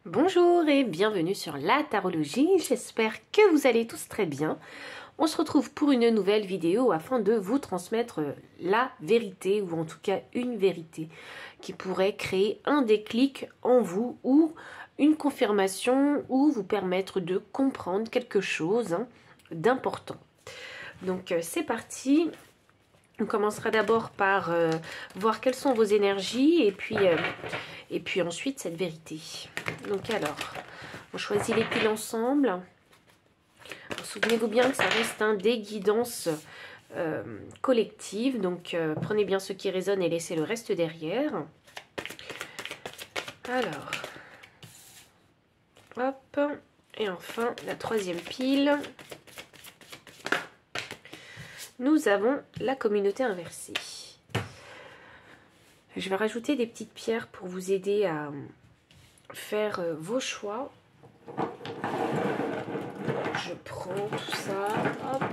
Bonjour et bienvenue sur la tarologie, j'espère que vous allez tous très bien. On se retrouve pour une nouvelle vidéo afin de vous transmettre la vérité ou en tout cas une vérité qui pourrait créer un déclic en vous ou une confirmation ou vous permettre de comprendre quelque chose d'important. Donc c'est parti. On commencera d'abord par voir quelles sont vos énergies et puis ensuite cette vérité. Donc alors, on choisit les piles ensemble. Souvenez-vous bien que ça reste des guidances collectives. Donc prenez bien ce qui résonne et laissez le reste derrière. Alors, hop. Et enfin, la troisième pile. Nous avons la communauté inversée. Je vais rajouter des petites pierres pour vous aider à faire vos choix. Je prends tout ça. Hop.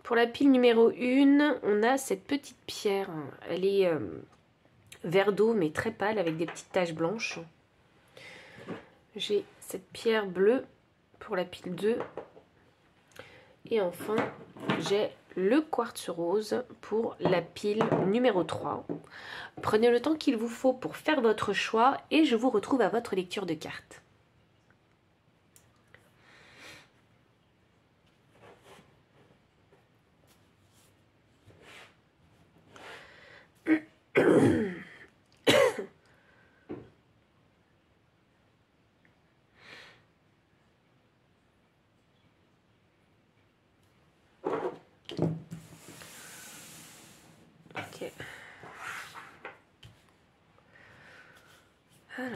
Pour la pile numéro 1, on a cette petite pierre. Elle est vert d'eau mais très pâle avec des petites taches blanches. J'ai cette pierre bleue pour la pile 2. Et enfin, j'ai le quartz rose pour la pile numéro 3. Prenez le temps qu'il vous faut pour faire votre choix et je vous retrouve à votre lecture de cartes. Ok. Alors.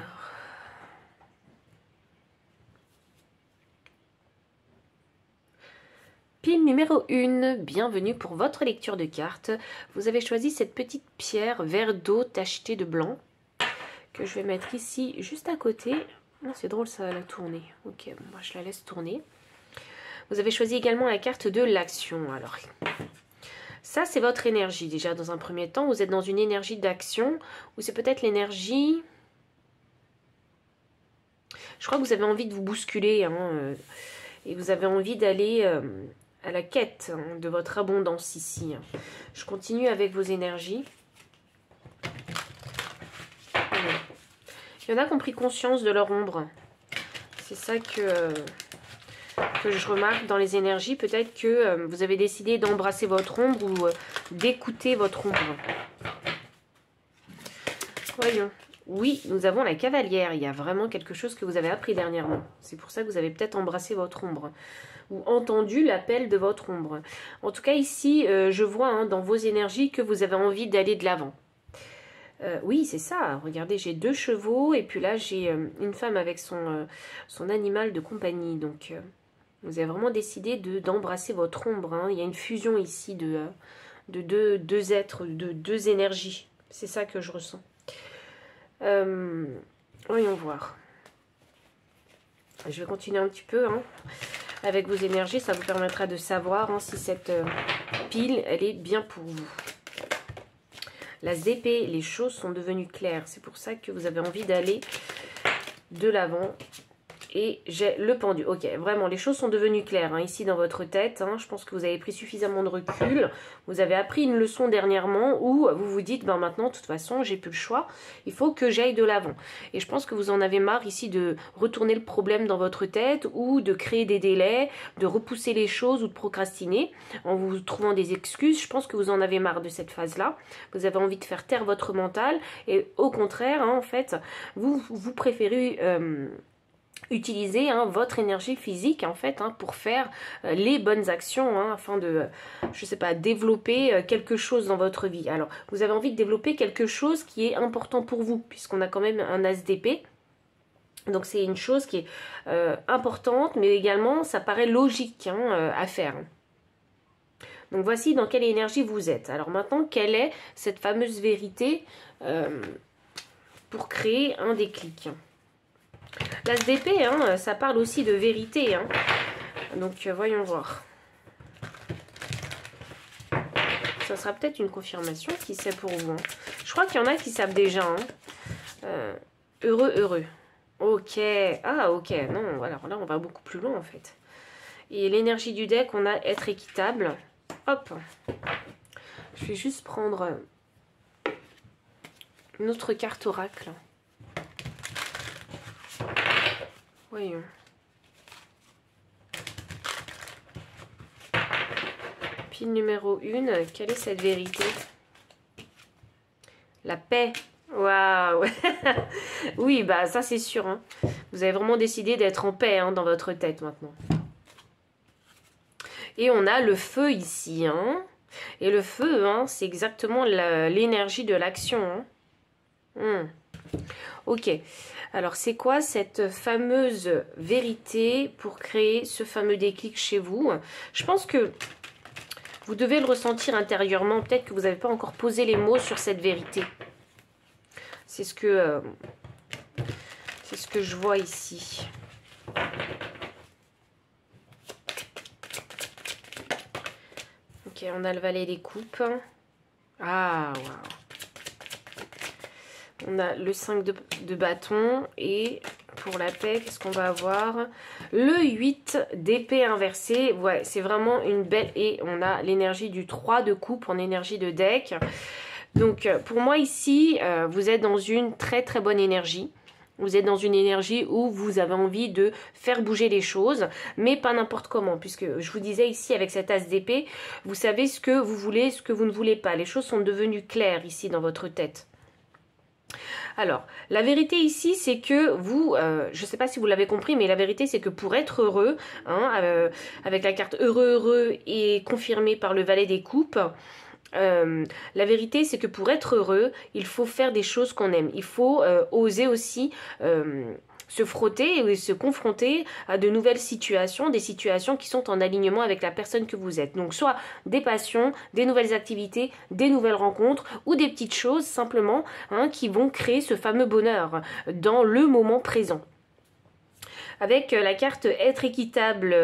Pile numéro 1, bienvenue pour votre lecture de cartes. Vous avez choisi cette petite pierre vert d'eau tachetée de blanc que je vais mettre ici juste à côté. C'est drôle, ça va tourner. Ok, bon, moi je la laisse tourner. Vous avez choisi également la carte de l'action. Alors, ça c'est votre énergie déjà dans un premier temps. Vous êtes dans une énergie d'action ou c'est peut-être l'énergie... Je crois que vous avez envie de vous bousculer et vous avez envie d'aller... à la quête de votre abondance ici. Je continue avec vos énergies. Il y en a qui ont pris conscience de leur ombre. C'est ça que je remarque dans les énergies. Peut-être que vous avez décidé d'embrasser votre ombre ou d'écouter votre ombre. Voyons. Oui, nous avons la cavalière. Il y a vraiment quelque chose que vous avez appris dernièrement. C'est pour ça que vous avez peut-être embrassé votre ombre. Ou entendu l'appel de votre ombre. En tout cas ici, je vois dans vos énergies que vous avez envie d'aller de l'avant. Oui, c'est ça. Regardez, j'ai 2 chevaux et puis là, j'ai une femme avec son animal de compagnie. Donc, vous avez vraiment décidé d'embrasser votre ombre. Il y a une fusion ici de deux êtres, de 2 énergies. C'est ça que je ressens. Voyons voir. Je vais continuer un petit peu avec vos énergies. Ça vous permettra de savoir si cette pile, elle est bien pour vous. L'as d'épée, les choses sont devenues claires. C'est pour ça que vous avez envie d'aller de l'avant. Et j'ai le pendu. Ok, vraiment, les choses sont devenues claires ici dans votre tête. Je pense que vous avez pris suffisamment de recul. Vous avez appris une leçon dernièrement où vous vous dites, ben maintenant, de toute façon, j'ai plus le choix. Il faut que j'aille de l'avant. Et je pense que vous en avez marre ici de retourner le problème dans votre tête ou de créer des délais, de repousser les choses ou de procrastiner en vous trouvant des excuses. Je pense que vous en avez marre de cette phase-là. Vous avez envie de faire taire votre mental. Et au contraire, en fait, vous préférez... utilisez votre énergie physique en fait pour faire les bonnes actions afin de, je sais pas, développer quelque chose dans votre vie. Alors, vous avez envie de développer quelque chose qui est important pour vous puisqu'on a quand même un as d'épée. Donc, c'est une chose qui est importante, mais également, ça paraît logique à faire. Donc, voici dans quelle énergie vous êtes. Alors maintenant, quelle est cette fameuse vérité pour créer un déclic ? L'as d'épée, ça parle aussi de vérité. Donc, voyons voir. Ça sera peut-être une confirmation, qui sait pour vous. Je crois qu'il y en a qui savent déjà. Heureux, heureux. Ok. Ah, ok. Non, alors là, on va beaucoup plus loin, en fait. Et l'énergie du deck, on a être équitable. Hop. Je vais juste prendre une autre carte oracle. Voyons. Pile numéro 1. Quelle est cette vérité? La paix. Waouh. Oui, bah ça c'est sûr. Hein. Vous avez vraiment décidé d'être en paix dans votre tête maintenant. Et on a le feu ici. Hein. Et le feu, c'est exactement l'énergie de l'action. Ok. Alors, c'est quoi cette fameuse vérité pour créer ce fameux déclic chez vous? Je pense que vous devez le ressentir intérieurement. Peut-être que vous n'avez pas encore posé les mots sur cette vérité. C'est ce que je vois ici. Ok, on a le valet des coupes. Ah, waouh. On a le 5 de bâton et pour la paix, qu'est-ce qu'on va avoir? Le 8 d'épée inversée. Ouais, c'est vraiment une belle... Et on a l'énergie du 3 de coupe en énergie de deck. Donc, pour moi ici, vous êtes dans une très très bonne énergie. Vous êtes dans une énergie où vous avez envie de faire bouger les choses, mais pas n'importe comment, puisque je vous disais ici avec cet as d'épée, vous savez ce que vous voulez, ce que vous ne voulez pas. Les choses sont devenues claires ici dans votre tête. Alors, la vérité ici, c'est que vous, je ne sais pas si vous l'avez compris, mais la vérité, c'est que pour être heureux, avec la carte heureux et confirmée par le valet des coupes, la vérité, c'est que pour être heureux, il faut faire des choses qu'on aime. Il faut oser aussi se frotter et se confronter à de nouvelles situations, des situations qui sont en alignement avec la personne que vous êtes. Donc soit des passions, des nouvelles activités, des nouvelles rencontres ou des petites choses simplement qui vont créer ce fameux bonheur dans le moment présent. Avec la carte être équitable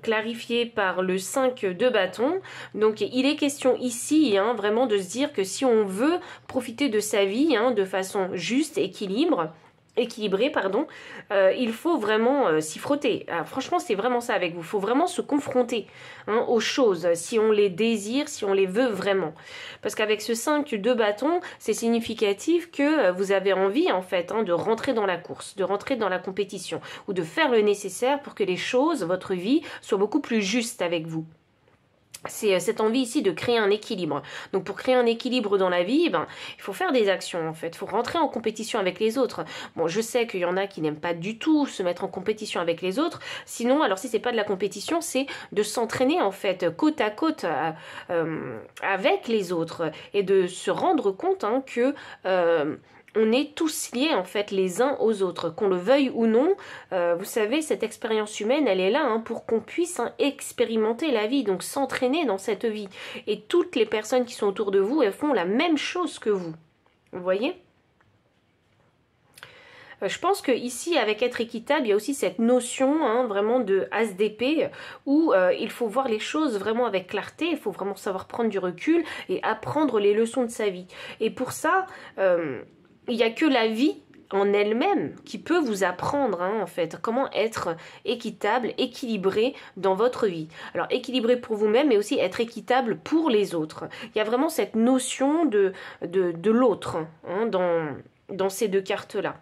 clarifiée par le 5 de bâton. Donc il est question ici vraiment de se dire que si on veut profiter de sa vie de façon juste, équilibré, il faut vraiment s'y frotter. Alors, franchement, c'est vraiment ça avec vous. Il faut vraiment se confronter aux choses, si on les désire, si on les veut vraiment. Parce qu'avec ce 5 de bâton, c'est significatif que vous avez envie, en fait, de rentrer dans la course, de rentrer dans la compétition, ou de faire le nécessaire pour que les choses, votre vie, soient beaucoup plus justes avec vous. C'est cette envie ici de créer un équilibre. Donc pour créer un équilibre dans la vie, il faut faire des actions en fait. Il faut rentrer en compétition avec les autres. Bon, je sais qu'il y en a qui n'aiment pas du tout se mettre en compétition avec les autres. Sinon, alors si c'est pas de la compétition, c'est de s'entraîner en fait côte à côte avec les autres et de se rendre compte que on est tous liés en fait les uns aux autres, qu'on le veuille ou non. Vous savez, cette expérience humaine, elle est là pour qu'on puisse expérimenter la vie, donc s'entraîner dans cette vie. Et toutes les personnes qui sont autour de vous, elles font la même chose que vous. Vous voyez ? Je pense que ici, avec être équitable, il y a aussi cette notion vraiment de as d'épée où il faut voir les choses vraiment avec clarté, il faut vraiment savoir prendre du recul et apprendre les leçons de sa vie. Et pour ça, il n'y a que la vie en elle-même qui peut vous apprendre en fait comment être équitable, équilibré dans votre vie. Alors équilibré pour vous-même mais aussi être équitable pour les autres. Il y a vraiment cette notion de l'autre dans ces deux cartes-là.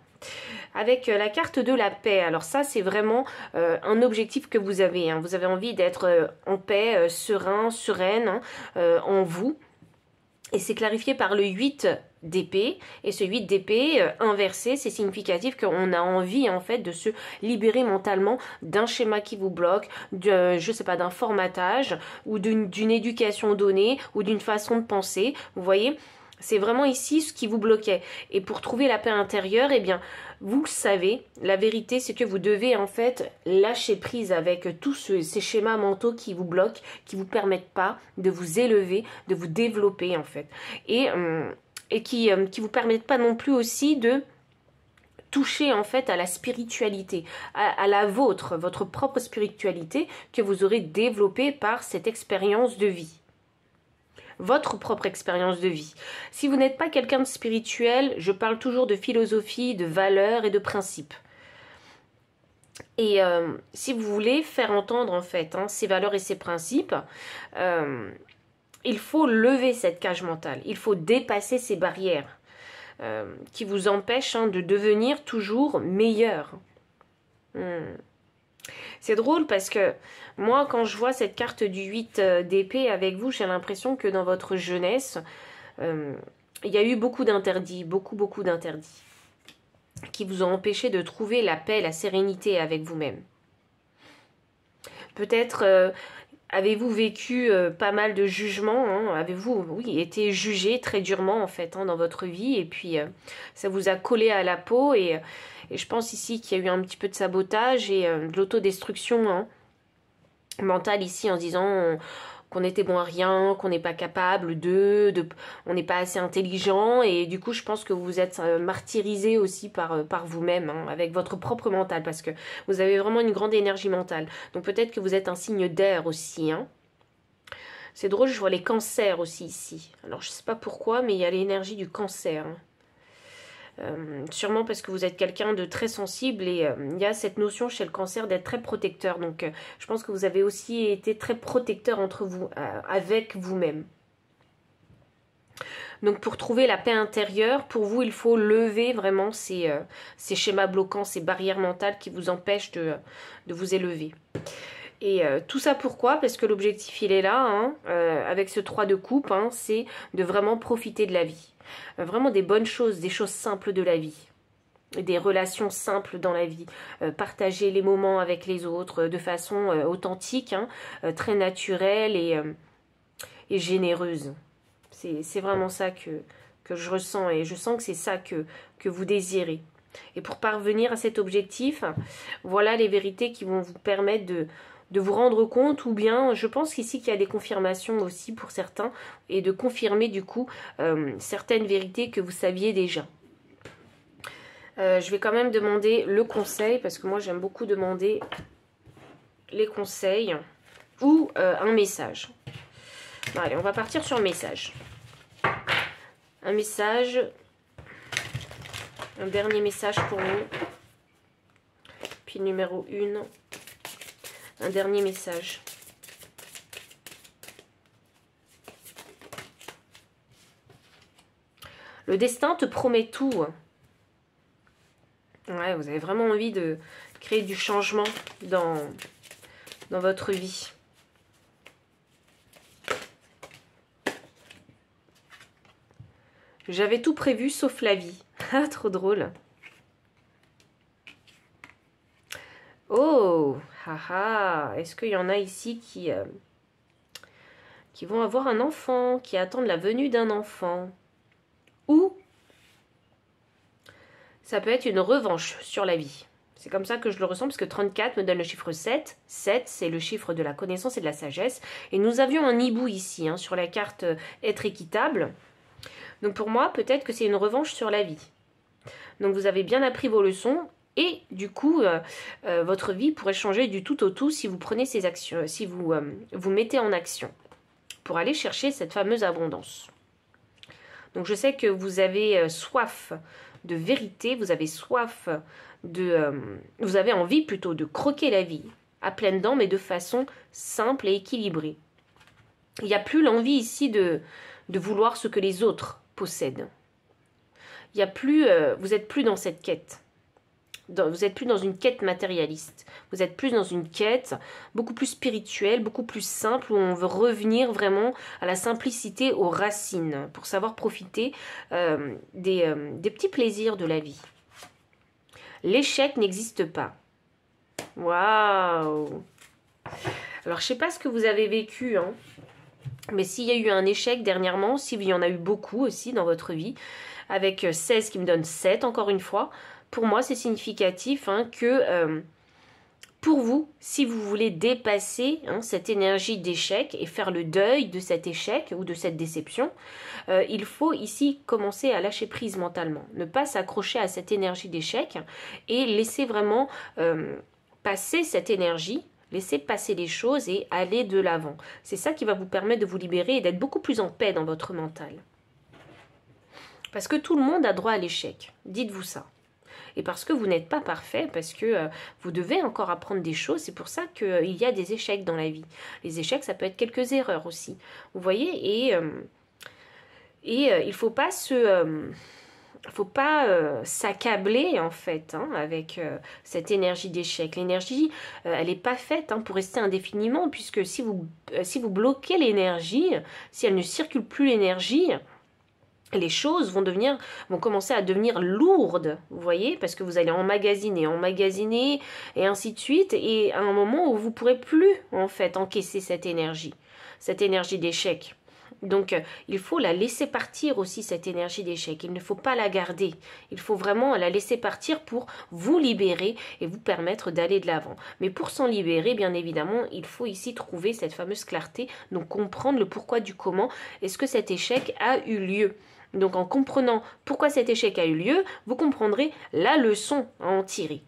Avec la carte de la paix, alors ça c'est vraiment un objectif que vous avez. Vous avez envie d'être en paix, serein, sereine en vous. Et c'est clarifié par le 8 d'épée. Et ce 8 d'épée inversé, c'est significatif qu'on a envie en fait de se libérer mentalement d'un schéma qui vous bloque, je sais pas, d'un formatage ou d'une éducation donnée ou d'une façon de penser. Vous voyez ? C'est vraiment ici ce qui vous bloquait. Et pour trouver la paix intérieure, eh bien, vous le savez, la vérité, c'est que vous devez en fait lâcher prise avec tous ces schémas mentaux qui vous bloquent, qui ne vous permettent pas de vous élever, de vous développer en fait. Et qui vous permettent pas non plus aussi de toucher en fait à la spiritualité, à la vôtre, votre propre spiritualité que vous aurez développée par cette expérience de vie. votre propre expérience de vie. Si vous n'êtes pas quelqu'un de spirituel, je parle toujours de philosophie, de valeurs et de principes. Et si vous voulez faire entendre en fait ces valeurs et ces principes, il faut lever cette cage mentale, il faut dépasser ces barrières qui vous empêchent de devenir toujours meilleur. C'est drôle parce que moi quand je vois cette carte du 8 d'épée avec vous, j'ai l'impression que dans votre jeunesse, il y a eu beaucoup d'interdits, beaucoup d'interdits qui vous ont empêché de trouver la paix, la sérénité avec vous-même. Peut-être avez-vous vécu pas mal de jugements, avez-vous été jugé très durement en fait dans votre vie, et puis ça vous a collé à la peau, et je pense ici qu'il y a eu un petit peu de sabotage et de l'autodestruction mentale ici, en se disant qu'on était bon à rien, qu'on n'est pas capable on n'est pas assez intelligent, et du coup je pense que vous êtes martyrisé aussi par vous-même, avec votre propre mental, parce que vous avez vraiment une grande énergie mentale. Donc peut-être que vous êtes un signe d'air aussi. C'est drôle, je vois les cancers aussi ici. Alors je sais pas pourquoi, mais il y a l'énergie du cancer. Sûrement parce que vous êtes quelqu'un de très sensible, et il y a cette notion chez le cancer d'être très protecteur. Donc je pense que vous avez aussi été très protecteur entre vous, avec vous-même. Donc pour trouver la paix intérieure, pour vous il faut lever vraiment ces schémas bloquants, ces barrières mentales qui vous empêchent de vous élever. Et tout ça pourquoi? Parce que l'objectif il est là, avec ce 3 de coupe, c'est de vraiment profiter de la vie. Vraiment des bonnes choses, des choses simples de la vie. Des relations simples dans la vie. Partager les moments avec les autres de façon authentique, très naturelle et généreuse. C'est vraiment ça que je ressens, et je sens que c'est ça que vous désirez. Et pour parvenir à cet objectif, voilà les vérités qui vont vous permettre de vous rendre compte, ou bien je pense ici qu'il y a des confirmations aussi pour certains, et de confirmer du coup certaines vérités que vous saviez déjà. Je vais quand même demander le conseil, parce que moi j'aime beaucoup demander les conseils ou un message. Bon, allez, on va partir sur un message. Un message, un dernier message pour vous. Puis numéro 1. Un dernier message. Le destin te promet tout. Ouais, vous avez vraiment envie de créer du changement dans votre vie. J'avais tout prévu sauf la vie. Ah, trop drôle. Oh, haha, est-ce qu'il y en a ici qui vont avoir un enfant, qui attendent la venue d'un enfant? Ou ça peut être une revanche sur la vie. C'est comme ça que je le ressens, parce que 34 me donne le chiffre 7. 7, c'est le chiffre de la connaissance et de la sagesse. Et nous avions un hibou ici, sur la carte être équitable. Donc pour moi, peut-être que c'est une revanche sur la vie. Donc vous avez bien appris vos leçons. Et du coup, votre vie pourrait changer du tout au tout si vous prenez ces actions, si vous vous mettez en action pour aller chercher cette fameuse abondance. Donc je sais que vous avez soif de vérité, vous avez soif vous avez envie plutôt de croquer la vie à pleines dents, mais de façon simple et équilibrée. Il n'y a plus l'envie ici de vouloir ce que les autres possèdent. Il y a plus, vous n'êtes plus dans cette quête. Vous n'êtes plus dans une quête matérialiste. Vous êtes plus dans une quête beaucoup plus spirituelle, beaucoup plus simple, où on veut revenir vraiment à la simplicité, aux racines, pour savoir profiter des petits plaisirs de la vie. L'échec n'existe pas. Waouh! Alors, je ne sais pas ce que vous avez vécu, mais s'il y a eu un échec dernièrement, s'il y en a eu beaucoup aussi dans votre vie, avec 16 qui me donne 7, encore une fois, pour moi, c'est significatif que pour vous, si vous voulez dépasser cette énergie d'échec et faire le deuil de cet échec ou de cette déception, il faut ici commencer à lâcher prise mentalement. Ne pas s'accrocher à cette énergie d'échec et laisser vraiment passer cette énergie Laissez passer les choses et aller de l'avant. C'est ça qui va vous permettre de vous libérer et d'être beaucoup plus en paix dans votre mental. Parce que tout le monde a droit à l'échec. Dites-vous ça. Et parce que vous n'êtes pas parfait, parce que vous devez encore apprendre des choses, c'est pour ça qu'il y a des échecs dans la vie. Les échecs, ça peut être quelques erreurs aussi. Vous voyez, il ne faut pas s'accabler en fait avec cette énergie d'échec. L'énergie, elle n'est pas faite pour rester indéfiniment, puisque si vous bloquez l'énergie, si elle ne circule plus l'énergie, les choses vont commencer à devenir lourdes, vous voyez, parce que vous allez emmagasiner, et ainsi de suite, et à un moment où vous ne pourrez plus, en fait, encaisser cette énergie d'échec. Donc, il faut la laisser partir aussi, cette énergie d'échec. Il ne faut pas la garder. Il faut vraiment la laisser partir pour vous libérer et vous permettre d'aller de l'avant. Mais pour s'en libérer, bien évidemment, il faut ici trouver cette fameuse clarté, donc comprendre le pourquoi du comment. Est-ce que cet échec a eu lieu ? Donc en comprenant pourquoi cet échec a eu lieu, vous comprendrez la leçon à en tirer.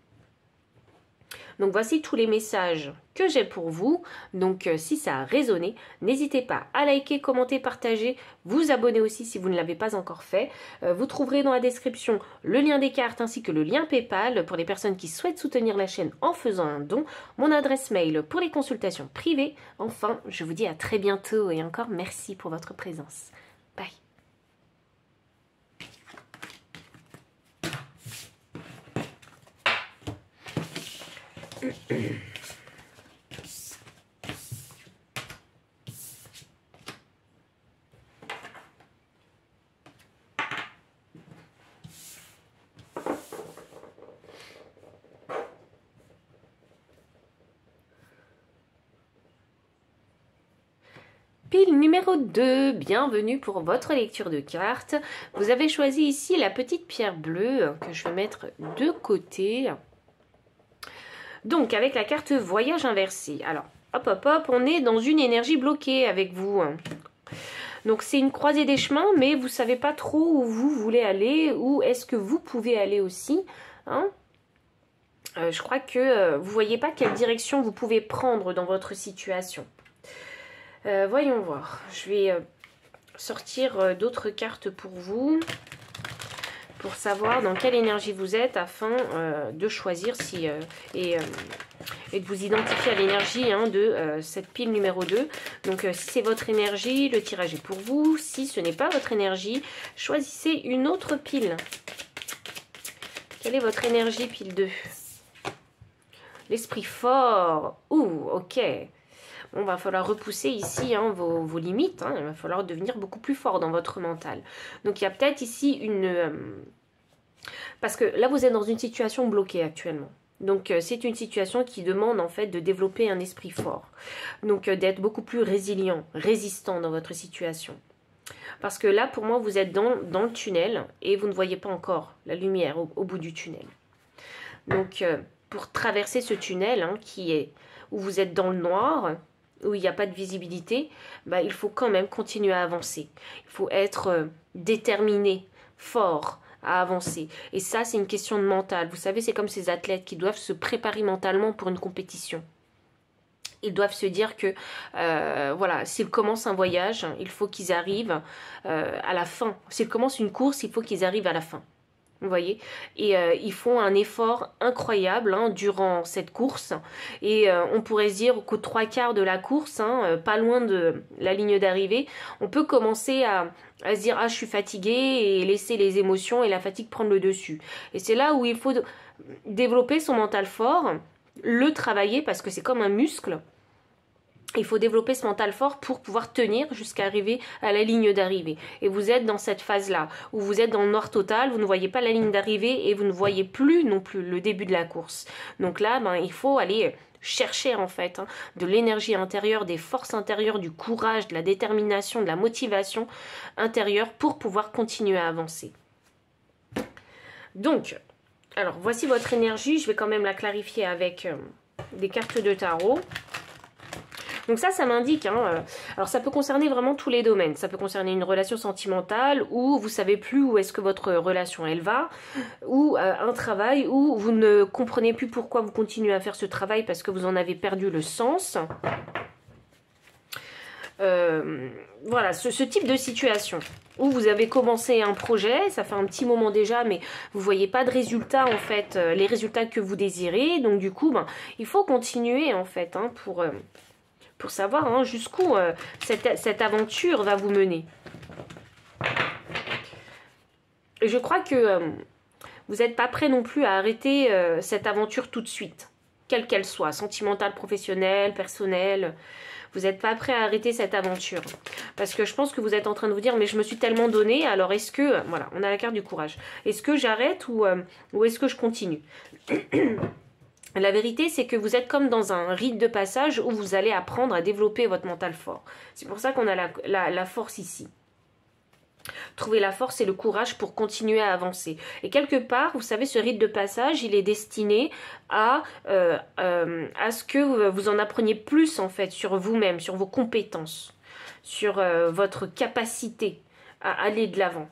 Donc voici tous les messages que j'ai pour vous. Donc si ça a résonné, n'hésitez pas à liker, commenter, partager, vous abonner aussi si vous ne l'avez pas encore fait. Vous trouverez dans la description le lien des cartes ainsi que le lien PayPal pour les personnes qui souhaitent soutenir la chaîne en faisant un don. Mon adresse mail pour les consultations privées. Enfin, je vous dis à très bientôt et encore merci pour votre présence. Bye. Pile numéro 2, bienvenue pour votre lecture de cartes. Vous avez choisi ici la petite pierre bleue que je vais mettre de côté. Donc, avec la carte voyage inversé. Alors, hop, on est dans une énergie bloquée avec vous. Donc, c'est une croisée des chemins, mais vous ne savez pas trop où vous voulez aller, où est-ce que vous pouvez aller aussi. Je crois que vous ne voyez pas quelle direction vous pouvez prendre dans votre situation. Voyons voir. Je vais sortir d'autres cartes pour vous, pour savoir dans quelle énergie vous êtes, afin de choisir et de vous identifier à l'énergie de cette pile numéro 2. Donc si c'est votre énergie, le tirage est pour vous. Si ce n'est pas votre énergie, choisissez une autre pile. Quelle est votre énergie, pile 2? L'esprit fort. Ouh, ok. Bon, va falloir repousser ici vos limites. Il va falloir devenir beaucoup plus fort dans votre mental. Donc, il y a peut-être ici une... Parce que là, vous êtes dans une situation bloquée actuellement. Donc, c'est une situation qui demande en fait de développer un esprit fort. Donc, d'être beaucoup plus résilient, résistant dans votre situation. Parce que là, pour moi, vous êtes dans le tunnel et vous ne voyez pas encore la lumière au bout du tunnel. Donc, pour traverser ce tunnel où vous êtes dans le noir, où il n'y a pas de visibilité, il faut quand même continuer à avancer. Il faut être déterminé, fort à avancer. Et ça, c'est une question de mental. Vous savez, c'est comme ces athlètes qui doivent se préparer mentalement pour une compétition. Ils doivent se dire que, voilà, s'ils commencent un voyage, il faut qu'ils arrivent à la fin. S'ils commencent une course, il faut qu'ils arrivent à la fin. Vous voyez, et ils font un effort incroyable durant cette course, et on pourrait se dire qu'aux 3/4 de la course, pas loin de la ligne d'arrivée, on peut commencer à se dire « Ah, je suis fatigué » et laisser les émotions et la fatigue prendre le dessus. Et c'est là où il faut développer son mental fort, le travailler parce que c'est comme un muscle. Il faut développer ce mental fort pour pouvoir tenir jusqu'à arriver à la ligne d'arrivée. Et vous êtes dans cette phase-là, où vous êtes dans le noir total, vous ne voyez pas la ligne d'arrivée et vous ne voyez plus non plus le début de la course. Donc là, il faut aller chercher en fait de l'énergie intérieure, des forces intérieures, du courage, de la détermination, de la motivation intérieure pour pouvoir continuer à avancer. Donc, alors voici votre énergie. Je vais quand même la clarifier avec des cartes de tarot. Donc ça m'indique, hein, alors ça peut concerner vraiment tous les domaines. Ça peut concerner une relation sentimentale où vous savez plus où est-ce que votre relation elle va, ou un travail où vous ne comprenez plus pourquoi vous continuez à faire ce travail parce que vous en avez perdu le sens. Voilà, ce type de situation où vous avez commencé un projet, ça fait un petit moment déjà, mais vous voyez pas de résultats en fait, les résultats que vous désirez, donc du coup, il faut continuer en fait, hein, pour savoir hein, jusqu'où cette aventure va vous mener. Et je crois que vous n'êtes pas prêt non plus à arrêter cette aventure tout de suite, quelle qu'elle soit, sentimentale, professionnelle, personnelle. Vous n'êtes pas prêt à arrêter cette aventure. Parce que je pense que vous êtes en train de vous dire, mais je me suis tellement donné, alors est-ce que... Voilà, on a la carte du courage. Est-ce que j'arrête ou est-ce que je continue? La vérité, c'est que vous êtes comme dans un rite de passage où vous allez apprendre à développer votre mental fort. C'est pour ça qu'on a la force ici. Trouver la force et le courage pour continuer à avancer. Et quelque part, vous savez, ce rite de passage, il est destiné à ce que vous en appreniez plus, en fait, sur vous-même, sur vos compétences, sur votre capacité à aller de l'avant.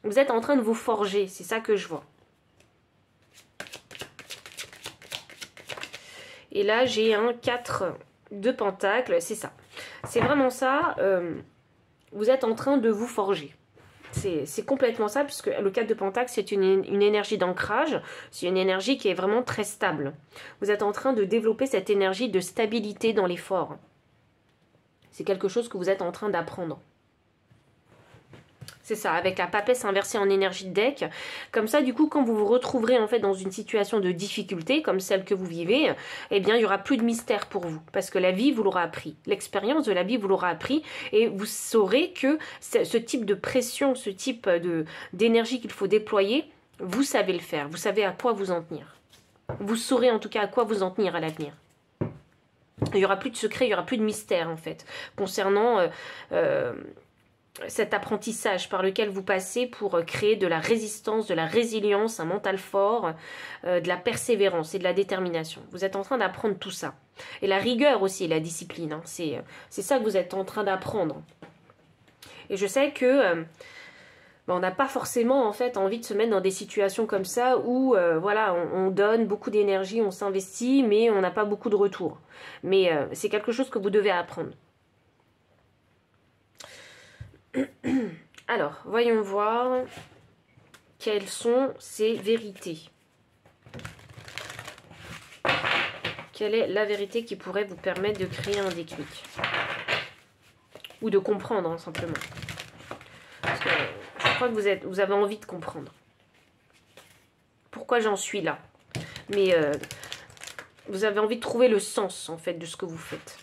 Vous êtes en train de vous forger, c'est ça que je vois. Et là, j'ai un 4 de pentacle, c'est ça. C'est vraiment ça, vous êtes en train de vous forger. C'est complètement ça, puisque le 4 de pentacle, c'est une énergie d'ancrage, c'est une énergie qui est vraiment très stable. Vous êtes en train de développer cette énergie de stabilité dans l'effort. C'est quelque chose que vous êtes en train d'apprendre. C'est ça, avec la papesse inversée en énergie de deck. Comme ça, du coup, quand vous vous retrouverez en fait dans une situation de difficulté, comme celle que vous vivez, eh bien, il n'y aura plus de mystère pour vous. Parce que la vie vous l'aura appris. L'expérience de la vie vous l'aura appris. Et vous saurez que ce type de pression, ce type d'énergie qu'il faut déployer, vous savez le faire. Vous savez à quoi vous en tenir. Vous saurez en tout cas à quoi vous en tenir à l'avenir. Il n'y aura plus de secret, il n'y aura plus de mystère en fait. Concernant... cet apprentissage par lequel vous passez pour créer de la résistance, de la résilience, un mental fort, de la persévérance et de la détermination. Vous êtes en train d'apprendre tout ça. Et la rigueur aussi, et la discipline, hein, c'est ça que vous êtes en train d'apprendre. Et je sais que on n'a pas forcément en fait envie de se mettre dans des situations comme ça où voilà, on donne beaucoup d'énergie, on s'investit, mais on n'a pas beaucoup de retour. Mais c'est quelque chose que vous devez apprendre. Alors, voyons voir quelles sont ces vérités. Quelle est la vérité qui pourrait vous permettre de créer un déclic? Ou de comprendre, hein, simplement. Parce que je crois que vous avez envie de comprendre. Pourquoi j'en suis là? Mais vous avez envie de trouver le sens, en fait, de ce que vous faites.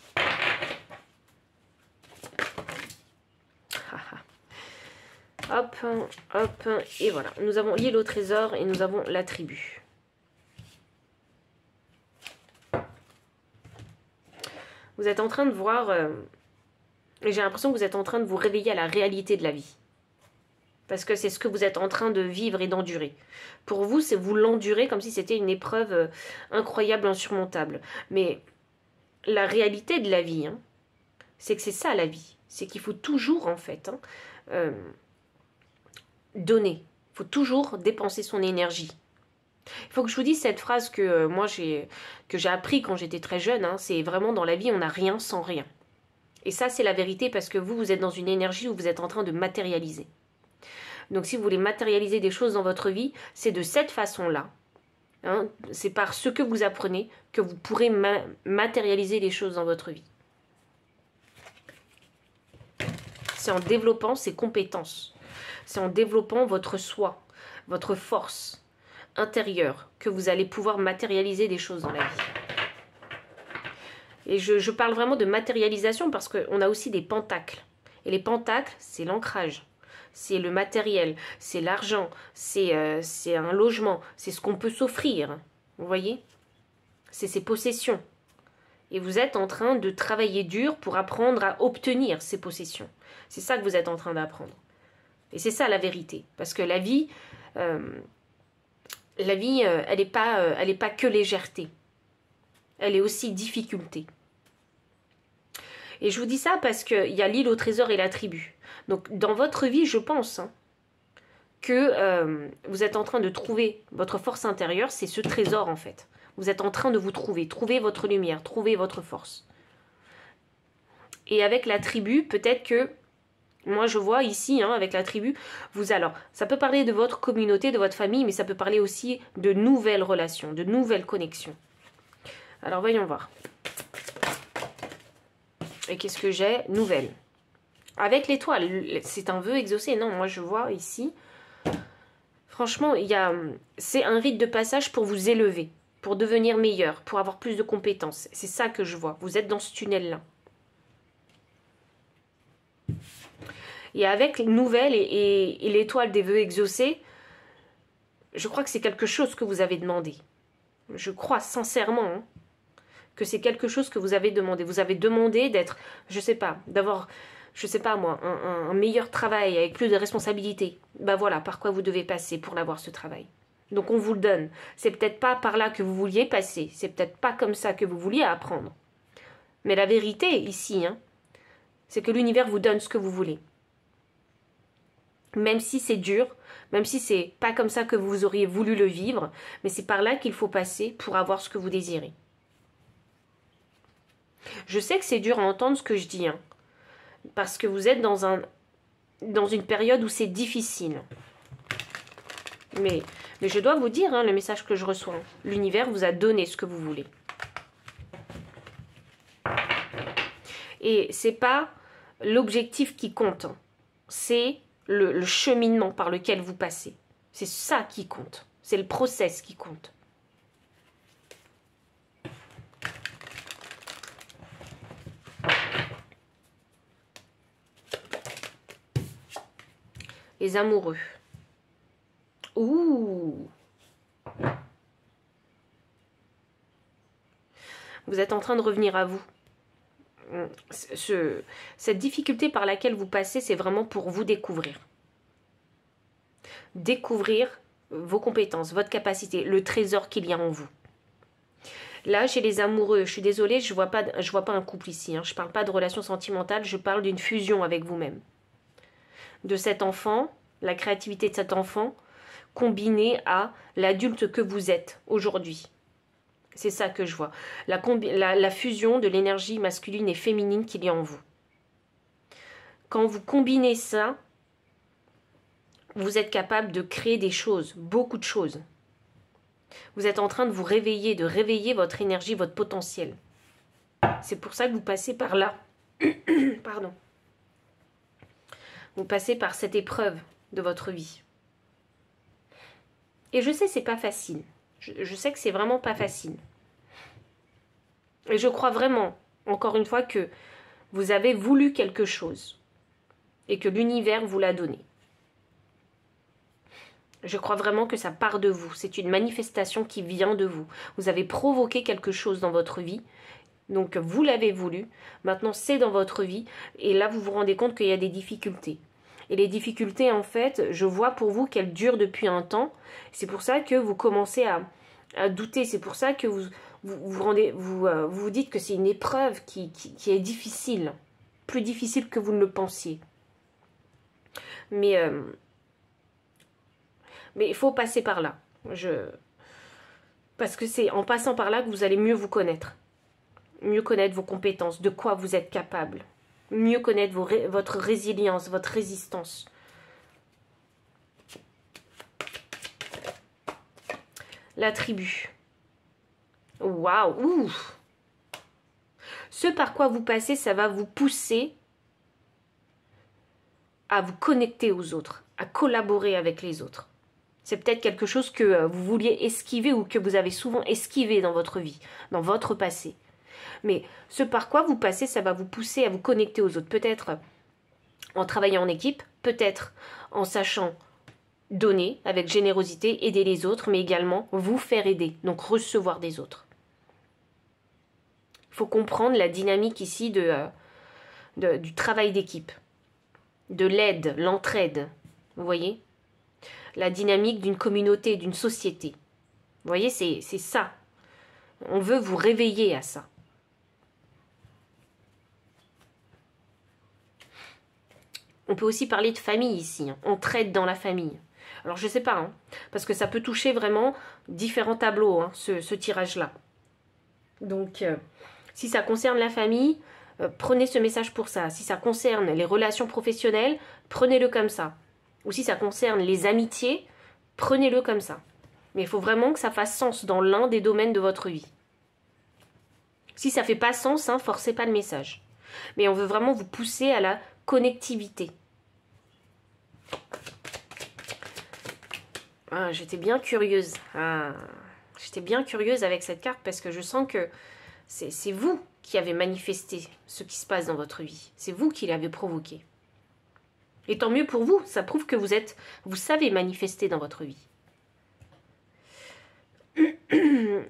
Hop, hop, et voilà. Nous avons l'île au trésor et nous avons la tribu. Vous êtes en train de voir... j'ai l'impression que vous êtes en train de vous réveiller à la réalité de la vie. Parce que c'est ce que vous êtes en train de vivre et d'endurer. Pour vous, c'est vous l'endurez comme si c'était une épreuve incroyable, insurmontable. Mais la réalité de la vie, hein, c'est que c'est ça la vie. C'est qu'il faut toujours, en fait... donner. Il faut toujours dépenser son énergie. Il faut que je vous dise cette phrase que moi j'ai appris quand j'étais très jeune. Hein, c'est vraiment dans la vie, on n'a rien sans rien. Et ça, c'est la vérité parce que vous êtes dans une énergie où vous êtes en train de matérialiser. Donc si vous voulez matérialiser des choses dans votre vie, c'est de cette façon-là. Hein, c'est par ce que vous apprenez que vous pourrez matérialiser les choses dans votre vie. C'est en développant ses compétences. C'est en développant votre soi, votre force intérieure, que vous allez pouvoir matérialiser des choses dans la vie. Et je parle vraiment de matérialisation parce qu'on a aussi des pentacles. Et les pentacles, c'est l'ancrage, c'est le matériel, c'est l'argent, c'est un logement, c'est ce qu'on peut s'offrir. Vous voyez? C'est ses possessions. Et vous êtes en train de travailler dur pour apprendre à obtenir ces possessions. C'est ça que vous êtes en train d'apprendre. Et c'est ça la vérité. Parce que la vie, elle n'est pas que légèreté. Elle est aussi difficulté. Et je vous dis ça parce qu'il y a l'île au trésor et la tribu. Donc dans votre vie, je pense que vous êtes en train de trouver votre force intérieure, c'est ce trésor en fait. Vous êtes en train de vous trouver votre lumière, trouver votre force. Et avec la tribu, peut-être que, moi je vois ici, avec la tribu, alors, ça peut parler de votre communauté, de votre famille, mais ça peut parler aussi de nouvelles relations, de nouvelles connexions. Alors voyons voir. Et qu'est-ce que j'ai? Nouvelle. Avec l'étoile, c'est un vœu exaucé. Non, moi je vois ici, franchement, c'est un rite de passage pour vous élever, pour devenir meilleur, pour avoir plus de compétences. C'est ça que je vois. Vous êtes dans ce tunnel-là. Et avec nouvelle et l'étoile des vœux exaucés, je crois que c'est quelque chose que vous avez demandé. Je crois sincèrement que c'est quelque chose que vous avez demandé. Vous avez demandé d'être, je sais pas, d'avoir, je sais pas moi, un meilleur travail avec plus de responsabilités. Ben voilà, par quoi vous devez passer pour l'avoir ce travail. Donc on vous le donne. C'est peut-être pas par là que vous vouliez passer. C'est peut-être pas comme ça que vous vouliez apprendre. Mais la vérité ici, c'est que l'univers vous donne ce que vous voulez. Même si c'est dur, même si c'est pas comme ça que vous auriez voulu le vivre, mais c'est par là qu'il faut passer pour avoir ce que vous désirez. Je sais que c'est dur à entendre ce que je dis, parce que vous êtes dans une période où c'est difficile. Mais je dois vous dire, le message que je reçois, l'univers vous a donné ce que vous voulez. Et c'est pas l'objectif qui compte, c'est le cheminement par lequel vous passez. C'est ça qui compte. C'est le process qui compte. Les amoureux. Ouh! Vous êtes en train de revenir à vous. Cette difficulté par laquelle vous passez, c'est vraiment pour vous découvrir. Découvrir vos compétences, votre capacité, le trésor qu'il y a en vous. Là, chez les amoureux, je suis désolée, je vois pas un couple ici. Je ne parle pas de relation sentimentale, je parle d'une fusion avec vous-même. De cet enfant, la créativité de cet enfant, combinée à l'adulte que vous êtes aujourd'hui. C'est ça que je vois. La fusion de l'énergie masculine et féminine qu'il y a en vous. Quand vous combinez ça, vous êtes capable de créer des choses, beaucoup de choses. Vous êtes en train de vous réveiller, de réveiller votre énergie, votre potentiel. C'est pour ça que vous passez par là. Pardon. Vous passez par cette épreuve de votre vie. Et je sais, c'est pas facile. Je sais que c'est vraiment pas facile. Et je crois vraiment, encore une fois, que vous avez voulu quelque chose et que l'univers vous l'a donné. Je crois vraiment que ça part de vous. C'est une manifestation qui vient de vous. Vous avez provoqué quelque chose dans votre vie. Donc vous l'avez voulu. Maintenant c'est dans votre vie. Et là vous vous rendez compte qu'il y a des difficultés. Et les difficultés en fait, je vois pour vous qu'elles durent depuis un temps. C'est pour ça que vous commencez à douter. C'est pour ça que vous dites que c'est une épreuve qui est difficile. Plus difficile que vous ne le pensiez. Mais il faut passer par là. Parce que c'est en passant par là que vous allez mieux vous connaître. Mieux connaître vos compétences, de quoi vous êtes capable. Mieux connaître votre résilience, votre résistance. La tribu. Waouh, ouf. Ce par quoi vous passez, ça va vous pousser à vous connecter aux autres, à collaborer avec les autres. C'est peut-être quelque chose que vous vouliez esquiver ou que vous avez souvent esquivé dans votre vie, dans votre passé. Mais ce par quoi vous passez, ça va vous pousser à vous connecter aux autres. Peut-être en travaillant en équipe, peut-être en sachant donner avec générosité, aider les autres, mais également vous faire aider, donc recevoir des autres. Il faut comprendre la dynamique ici du travail d'équipe, de l'aide, l'entraide, vous voyez ? La dynamique d'une communauté, d'une société. Vous voyez, c'est ça. On veut vous réveiller à ça. On peut aussi parler de famille ici, hein. Entraide dans la famille. Alors je sais pas, hein, parce que ça peut toucher vraiment différents tableaux, hein, ce tirage-là. Donc si ça concerne la famille, prenez ce message pour ça. Si ça concerne les relations professionnelles, prenez-le comme ça. Ou si ça concerne les amitiés, prenez-le comme ça. Mais il faut vraiment que ça fasse sens dans l'un des domaines de votre vie. Si ça ne fait pas sens, hein, forcez pas le message. Mais on veut vraiment vous pousser à la connectivité. Ah, j'étais bien curieuse. J'étais bien curieuse avec cette carte parce que je sens que c'est vous qui avez manifesté ce qui se passe dans votre vie. C'est vous qui l'avez provoqué. Et tant mieux pour vous, ça prouve que vous savez manifester dans votre vie.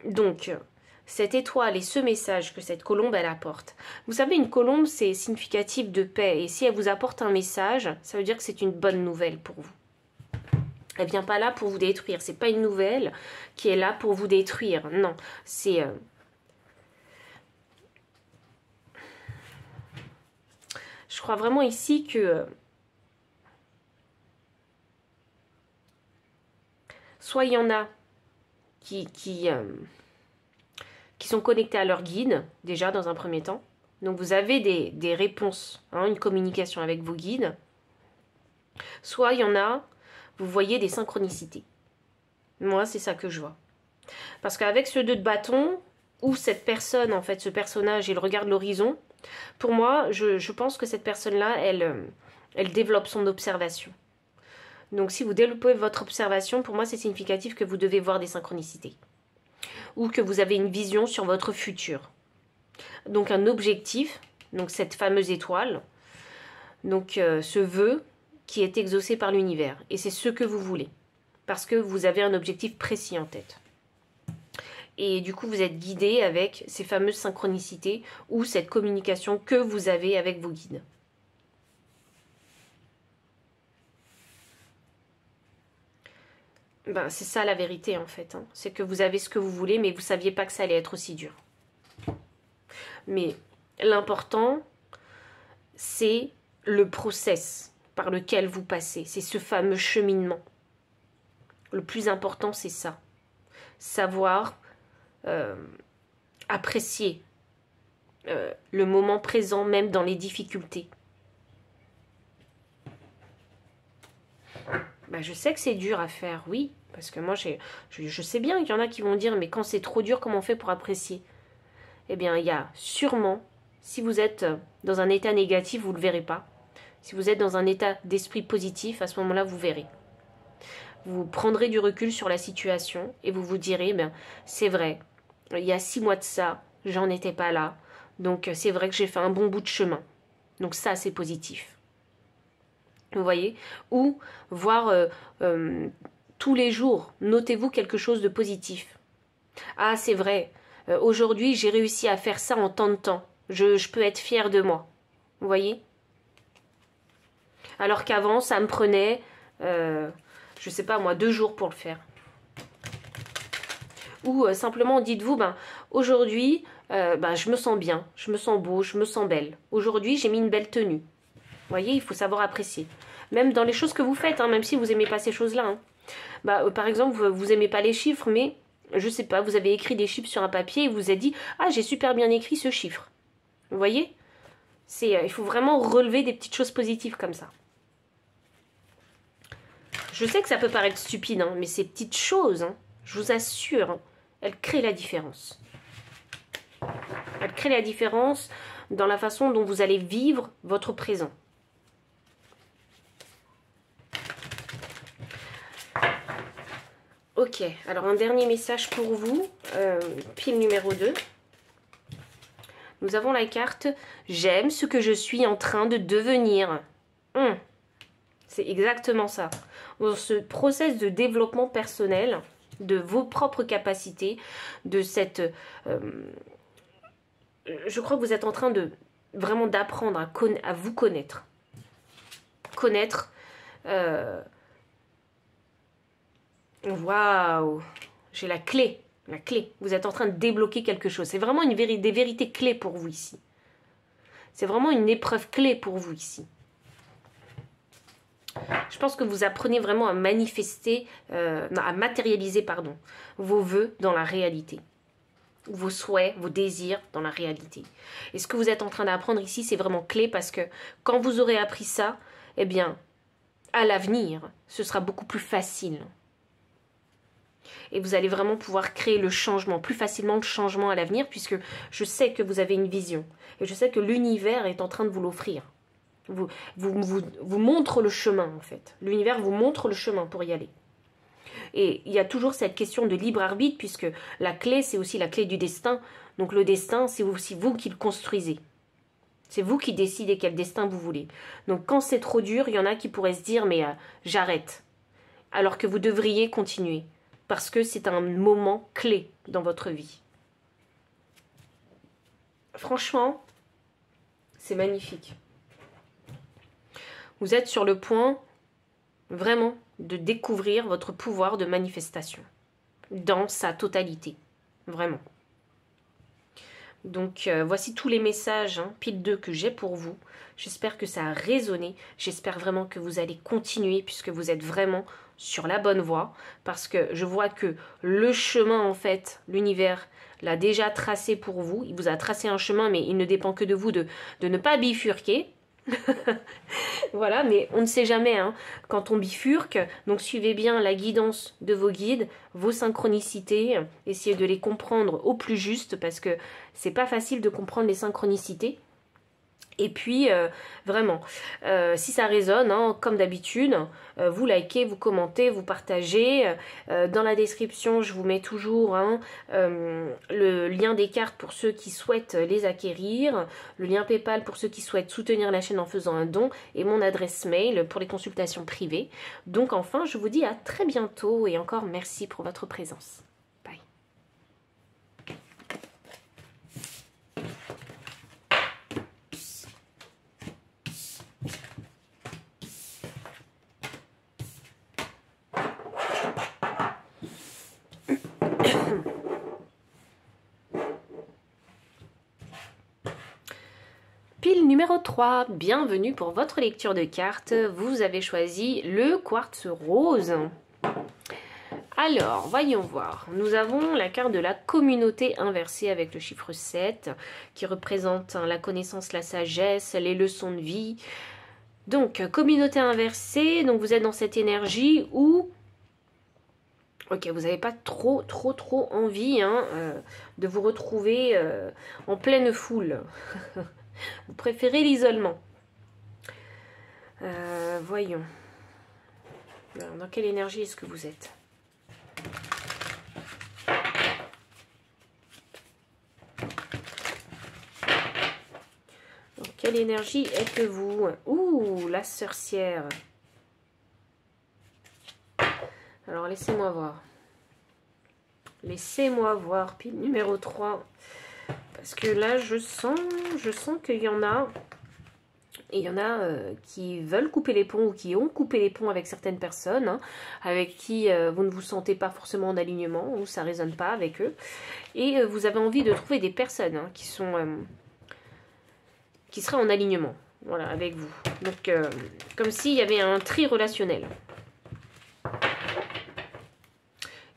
Donc, cette étoile et ce message que cette colombe, elle apporte. Vous savez, une colombe, c'est significatif de paix. Et si elle vous apporte un message, ça veut dire que c'est une bonne nouvelle pour vous. Elle ne vient pas là pour vous détruire. C'est pas une nouvelle qui est là pour vous détruire. Non, c'est... Je crois vraiment ici que... soit il y en a qui sont connectés à leur guide, déjà dans un premier temps. Donc vous avez des réponses, hein, une communication avec vos guides. Soit il y en a, vous voyez des synchronicités. Moi, c'est ça que je vois. Parce qu'avec ce 2 de bâton, ou cette personne, en fait, ce personnage, il regarde l'horizon, pour moi, je pense que cette personne-là, elle développe son observation. Donc si vous développez votre observation, pour moi, c'est significatif que vous devez voir des synchronicités. Ou que vous avez une vision sur votre futur. Donc un objectif, donc cette fameuse étoile, donc ce vœu qui est exaucé par l'univers. Et c'est ce que vous voulez. Parce que vous avez un objectif précis en tête. Et du coup, vous êtes guidé avec ces fameuses synchronicités ou cette communication que vous avez avec vos guides. Ben, c'est ça la vérité en fait, hein. C'est que vous avez ce que vous voulez, mais vous ne saviez pas que ça allait être aussi dur. Mais l'important, c'est le process par lequel vous passez. C'est ce fameux cheminement. Le plus important, c'est ça. Savoir apprécier le moment présent, même dans les difficultés. Bah, je sais que c'est dur à faire, oui. Parce que moi, je sais bien qu'il y en a qui vont dire, mais quand c'est trop dur, comment on fait pour apprécier? Eh bien, il y a sûrement, si vous êtes dans un état négatif, vous ne le verrez pas. Si vous êtes dans un état d'esprit positif, à ce moment-là, vous verrez. Vous prendrez du recul sur la situation et vous vous direz, ben, c'est vrai, il y a 6 mois de ça, j'en étais pas là. Donc, c'est vrai que j'ai fait un bon bout de chemin. Donc ça, c'est positif. Vous voyez? Ou voir tous les jours, notez-vous quelque chose de positif. Ah, c'est vrai, aujourd'hui, j'ai réussi à faire ça en tant de temps. Je peux être fière de moi. Vous voyez? Alors qu'avant, ça me prenait, je sais pas moi, 2 jours pour le faire. Ou simplement, dites-vous, ben, aujourd'hui, je me sens bien, je me sens beau, je me sens belle. Aujourd'hui, j'ai mis une belle tenue. Vous voyez, il faut savoir apprécier. Même dans les choses que vous faites, hein, même si vous n'aimez pas ces choses-là. Hein. Par exemple, vous n'aimez pas les chiffres, mais, je sais pas, vous avez écrit des chiffres sur un papier et vous avez dit « Ah, j'ai super bien écrit ce chiffre. » Vous voyez? Il faut vraiment relever des petites choses positives comme ça. Je sais que ça peut paraître stupide, hein, mais ces petites choses, hein, je vous assure, hein, elles créent la différence. Elles créent la différence dans la façon dont vous allez vivre votre présent. Ok, alors un dernier message pour vous, pile numéro 2. Nous avons la carte « J'aime ce que je suis en train de devenir ». C'est exactement ça. Dans ce process de développement personnel, de vos propres capacités, de cette... je crois que vous êtes en train de vraiment d'apprendre à vous connaître. Connaître... Waouh! J'ai la clé. La clé. Vous êtes en train de débloquer quelque chose. C'est vraiment des vérités clés pour vous ici. C'est vraiment une épreuve clé pour vous ici. Je pense que vous apprenez vraiment à manifester, non, à matérialiser, pardon, vos vœux dans la réalité. Vos souhaits, vos désirs dans la réalité. Et ce que vous êtes en train d'apprendre ici, c'est vraiment clé parce que quand vous aurez appris ça, eh bien, à l'avenir, ce sera beaucoup plus facile. Et vous allez vraiment pouvoir créer le changement, plus facilement le changement à l'avenir, puisque je sais que vous avez une vision. Et je sais que l'univers est en train de vous l'offrir. Vous montre le chemin, en fait. L'univers vous montre le chemin pour y aller. Et il y a toujours cette question de libre arbitre, puisque la clé, c'est aussi la clé du destin. Donc le destin, c'est aussi vous qui le construisez. C'est vous qui décidez quel destin vous voulez. Donc quand c'est trop dur, il y en a qui pourraient se dire, mais j'arrête. Alors que vous devriez continuer. Parce que c'est un moment clé dans votre vie. Franchement, c'est magnifique. Vous êtes sur le point, vraiment, de découvrir votre pouvoir de manifestation. Dans sa totalité. Vraiment. Donc, voici tous les messages, pile 2 que j'ai pour vous. J'espère que ça a résonné. J'espère vraiment que vous allez continuer puisque vous êtes vraiment sur la bonne voie. Parce que je vois que le chemin, en fait, l'univers l'a déjà tracé pour vous. Il vous a tracé un chemin, mais il ne dépend que de vous de ne pas bifurquer. Voilà, mais on ne sait jamais quand on bifurque. Donc suivez bien la guidance de vos guides, vos synchronicités, essayez de les comprendre au plus juste parce que c'est pas facile de comprendre les synchronicités. Et puis, vraiment, si ça résonne, comme d'habitude, vous likez, vous commentez, vous partagez. Dans la description, je vous mets toujours le lien des cartes pour ceux qui souhaitent les acquérir, le lien PayPal pour ceux qui souhaitent soutenir la chaîne en faisant un don, et mon adresse mail pour les consultations privées. Donc enfin, je vous dis à très bientôt et encore merci pour votre présence. Bye. Pile numéro 3, bienvenue pour votre lecture de cartes. Vous avez choisi le quartz rose. Alors, voyons voir. Nous avons la carte de la communauté inversée avec le chiffre 7 qui représente la connaissance, la sagesse, les leçons de vie. Donc, communauté inversée, donc vous êtes dans cette énergie où ok, vous n'avez pas trop envie de vous retrouver en pleine foule. Vous préférez l'isolement. Voyons. Alors, dans quelle énergie est-ce que vous êtes? Dans quelle énergie êtes-vous? Ouh, la sorcière. Alors, laissez-moi voir. Laissez-moi voir, pile numéro 3. Parce que là, je sens qu'il y en a... Il y en a qui veulent couper les ponts ou qui ont coupé les ponts avec certaines personnes, avec qui vous ne vous sentez pas forcément en alignement ou ça ne résonne pas avec eux. Et vous avez envie de trouver des personnes qui seraient en alignement, voilà, avec vous. Donc, comme s'il y avait un tri relationnel.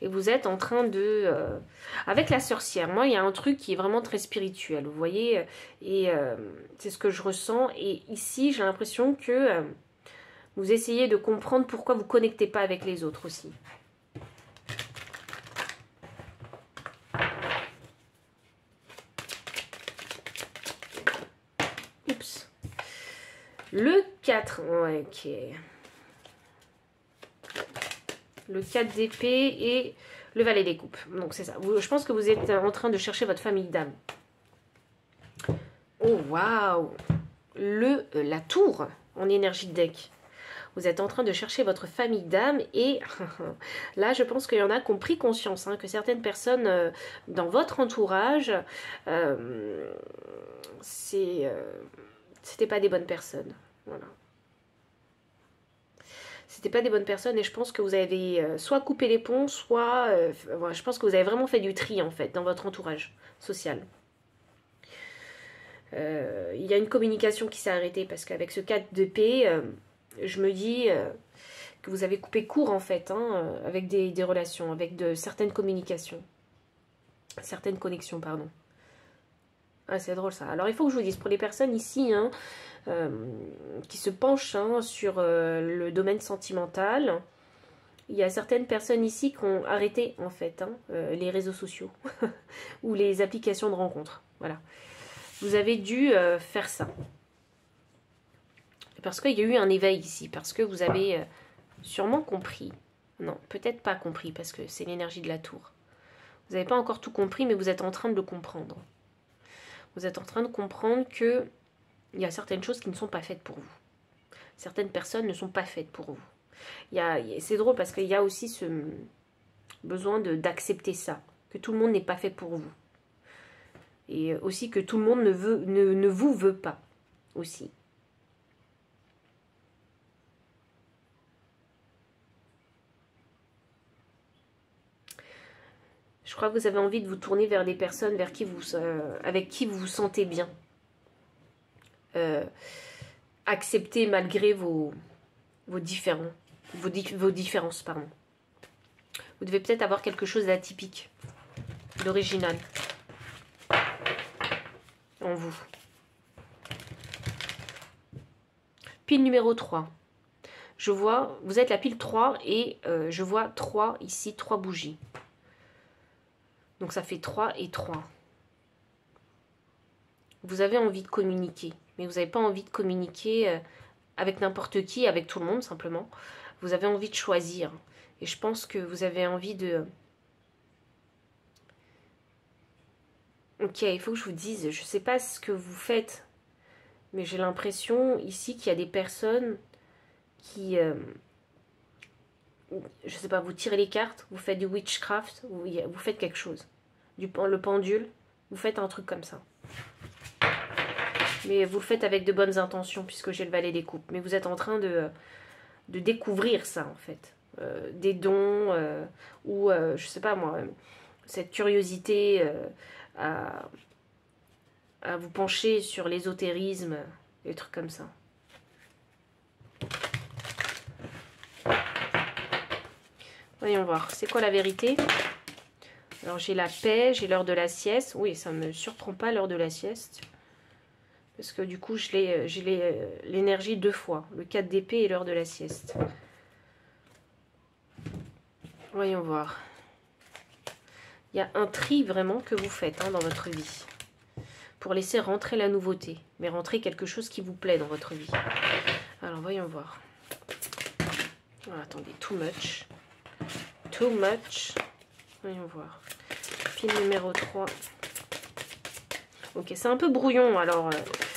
Et vous êtes en train de... avec la sorcière, moi, il y a un truc qui est vraiment très spirituel, vous voyez. Et c'est ce que je ressens. Et ici, j'ai l'impression que vous essayez de comprendre pourquoi vous ne connectez pas avec les autres aussi. Oups. Le 4. Ouais, ok. Le 4 d'épée et le valet des coupes. Donc c'est ça. Je pense que vous êtes en train de chercher votre famille d'âme. Oh waouh! La tour en énergie de deck. Vous êtes en train de chercher votre famille d'âme et là je pense qu'il y en a qui ont pris conscience que certaines personnes dans votre entourage c'était pas des bonnes personnes. Voilà. C'était pas des bonnes personnes et je pense que vous avez soit coupé les ponts, soit... voilà, je pense que vous avez vraiment fait du tri en fait dans votre entourage social. Il y a une communication qui s'est arrêtée parce qu'avec ce 4 d'épée, je me dis... que vous avez coupé court en fait, hein, avec des relations, avec certaines communications. Certaines connexions, pardon. Ah, c'est drôle ça. Alors il faut que je vous dise, pour les personnes ici, hein, qui se penchent hein, sur le domaine sentimental, il y a certaines personnes ici qui ont arrêté en fait hein, les réseaux sociaux ou les applications de rencontres. Voilà. Vous avez dû faire ça. Parce qu'il y a eu un éveil ici, parce que vous avez sûrement compris. Non, peut-être pas compris, parce que c'est l'énergie de la tour. Vous n'avez pas encore tout compris, mais vous êtes en train de le comprendre. Vous êtes en train de comprendre que il y a certaines choses qui ne sont pas faites pour vous. Certaines personnes ne sont pas faites pour vous. C'est drôle parce qu'il y a aussi ce besoin d'accepter ça, que tout le monde n'est pas fait pour vous. Et aussi que tout le monde ne vous veut pas, aussi. Je crois que vous avez envie de vous tourner vers des personnes avec qui vous vous sentez bien. Accepter malgré vos différences. Pardon. Vous devez peut-être avoir quelque chose d'atypique, d'original en vous. Pile numéro 3. Je vois, vous êtes la pile 3 et je vois 3 ici, 3 bougies. Donc ça fait 3 et 3. Vous avez envie de communiquer, mais vous n'avez pas envie de communiquer avec n'importe qui, avec tout le monde simplement. Vous avez envie de choisir. Et je pense que vous avez envie de... Ok, il faut que je vous dise, je ne sais pas ce que vous faites, mais j'ai l'impression ici qu'il y a des personnes qui... je sais pas, vous tirez les cartes, vous faites du witchcraft, vous faites quelque chose. Le pendule, vous faites un truc comme ça. Mais vous le faites avec de bonnes intentions, puisque j'ai le valet des coupes. Mais vous êtes en train de découvrir ça, en fait. Des dons, ou, je sais pas moi, cette curiosité à vous pencher sur l'ésotérisme, des trucs comme ça. Voyons voir, c'est quoi la vérité? Alors j'ai la paix, j'ai l'heure de la sieste. Oui, ça ne me surprend pas l'heure de la sieste. Parce que du coup, j'ai l'énergie 2 fois. Le 4 d'épée et l'heure de la sieste. Voyons voir. Il y a un tri vraiment que vous faites hein, dans votre vie. Pour laisser rentrer la nouveauté. Mais rentrer quelque chose qui vous plaît dans votre vie. Alors voyons voir. Ah, attendez, too much. Too much. Voyons voir. Pile numéro 3. Ok, c'est un peu brouillon. Alors,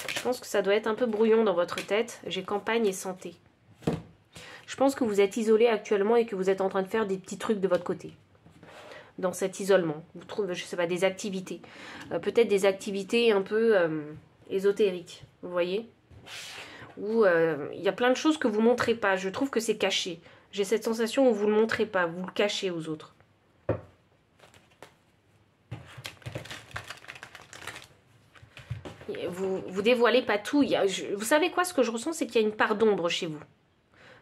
je pense que ça doit être un peu brouillon dans votre tête. J'ai campagne et santé. Je pense que vous êtes isolé actuellement et que vous êtes en train de faire des petits trucs de votre côté. Dans cet isolement. Vous trouvez, je sais pas, des activités. Peut-être des activités un peu ésotériques. Vous voyez? Où il y a plein de choses que vous ne montrez pas. Je trouve que c'est caché. J'ai cette sensation où vous ne le montrez pas. Vous le cachez aux autres. Vous dévoilez pas tout. Vous savez quoi, ce que je ressens, c'est qu'il y a une part d'ombre chez vous.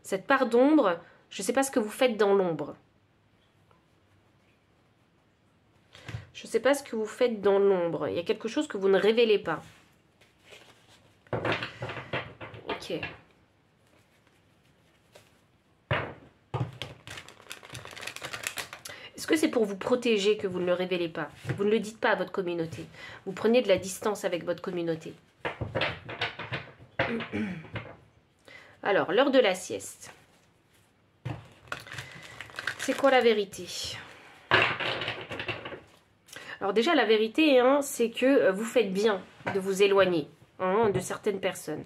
Cette part d'ombre, je ne sais pas ce que vous faites dans l'ombre. Je ne sais pas ce que vous faites dans l'ombre. Il y a quelque chose que vous ne révélez pas. Ok. Est-ce que c'est pour vous protéger que vous ne le révélez pas? Vous ne le dites pas à votre communauté. Vous prenez de la distance avec votre communauté. Alors, l'heure de la sieste. C'est quoi la vérité? Alors déjà, la vérité, hein, c'est que vous faites bien de vous éloigner hein, de certaines personnes.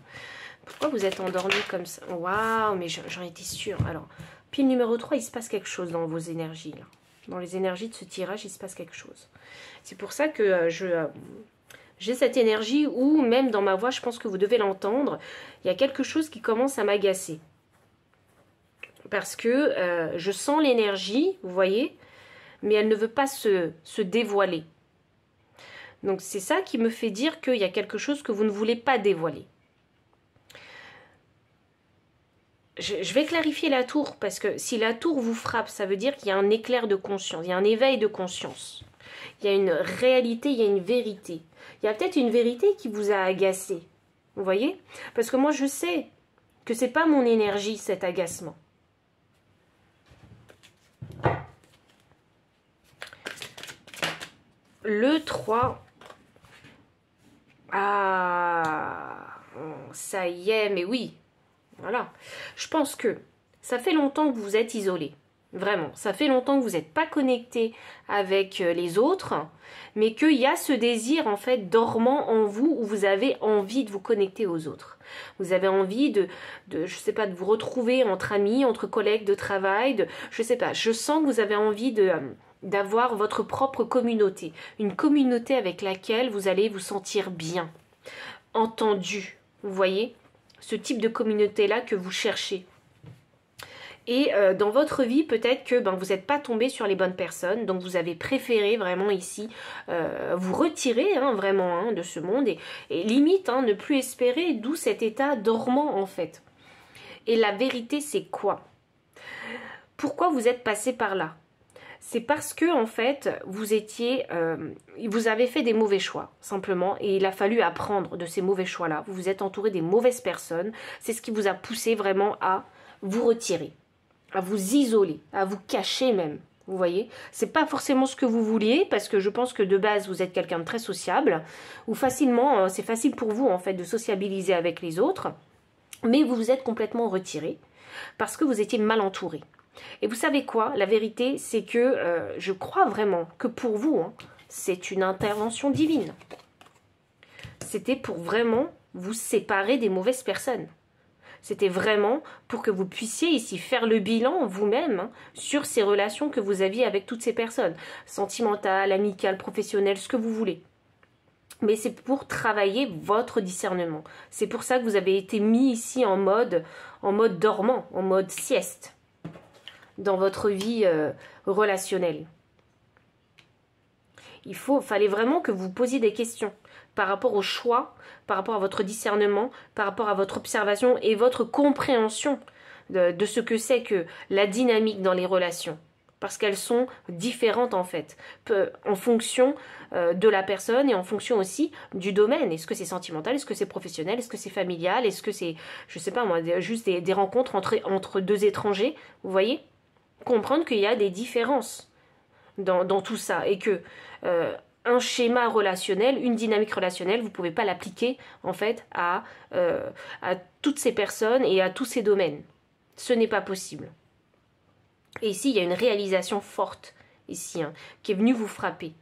Pourquoi vous êtes endormi comme ça? Waouh, mais j'en étais sûre. Alors, pile numéro 3, il se passe quelque chose dans vos énergies. Là. Dans les énergies de ce tirage, il se passe quelque chose. C'est pour ça que j'ai cette énergie où, même dans ma voix, je pense que vous devez l'entendre, il y a quelque chose qui commence à m'agacer. Parce que je sens l'énergie, vous voyez, mais elle ne veut pas se dévoiler. Donc c'est ça qui me fait dire qu'il y a quelque chose que vous ne voulez pas dévoiler. je vais clarifier la tour, parce que si la tour vous frappe, ça veut dire qu'il y a un éclair de conscience, il y a un éveil de conscience. Il y a une réalité, il y a une vérité. Il y a peut-être une vérité qui vous a agacé. Vous voyez? Parce que moi, je sais que c'est pas mon énergie, cet agacement. Le 3. Ah, ça y est, mais oui. Voilà. Je pense que ça fait longtemps que vous êtes isolé. Vraiment. Ça fait longtemps que vous n'êtes pas connecté avec les autres, mais qu'il y a ce désir, en fait, dormant en vous, où vous avez envie de vous connecter aux autres. Vous avez envie je sais pas, de vous retrouver entre amis, entre collègues de travail, je sais pas. Je sens que vous avez envie d'avoir votre propre communauté. Une communauté avec laquelle vous allez vous sentir bien, entendu. Vous voyez? Ce type de communauté-là que vous cherchez. Et dans votre vie, peut-être que vous n'êtes pas tombé sur les bonnes personnes, donc vous avez préféré vraiment ici vous retirer vraiment de ce monde et limite ne plus espérer, d'où cet état dormant en fait. Et la vérité, c'est quoi? Pourquoi vous êtes passé par là? C'est parce que en fait, vous avez fait des mauvais choix, simplement, et il a fallu apprendre de ces mauvais choix-là. Vous vous êtes entouré des mauvaises personnes, c'est ce qui vous a poussé vraiment à vous retirer, à vous isoler, à vous cacher même. Vous voyez, c'est pas forcément ce que vous vouliez, parce que je pense que de base vous êtes quelqu'un de très sociable, ou facilement, c'est facile pour vous en fait de sociabiliser avec les autres, mais vous vous êtes complètement retiré parce que vous étiez mal entouré. Et vous savez quoi? La vérité, c'est que je crois vraiment que pour vous, c'est une intervention divine. C'était pour vraiment vous séparer des mauvaises personnes. C'était vraiment pour que vous puissiez ici faire le bilan vous-même sur ces relations que vous aviez avec toutes ces personnes. Sentimentales, amicales, professionnelles, ce que vous voulez. Mais c'est pour travailler votre discernement. C'est pour ça que vous avez été mis ici en mode dormant, en mode sieste, dans votre vie relationnelle. Fallait vraiment que vous posiez des questions par rapport au choix, par rapport à votre discernement, par rapport à votre observation et votre compréhension de ce que c'est que la dynamique dans les relations. Parce qu'elles sont différentes en fait, en fonction de la personne et en fonction aussi du domaine. Est-ce que c'est sentimental, est-ce que c'est professionnel, est-ce que c'est familial, est-ce que c'est, je sais pas moi, juste des rencontres entre deux étrangers, vous voyez? Comprendre qu'il y a des différences dans tout ça et que un schéma relationnel, une dynamique relationnelle, vous ne pouvez pas l'appliquer en fait à toutes ces personnes et à tous ces domaines. Ce n'est pas possible. Et ici, il y a une réalisation forte ici qui est venue vous frapper.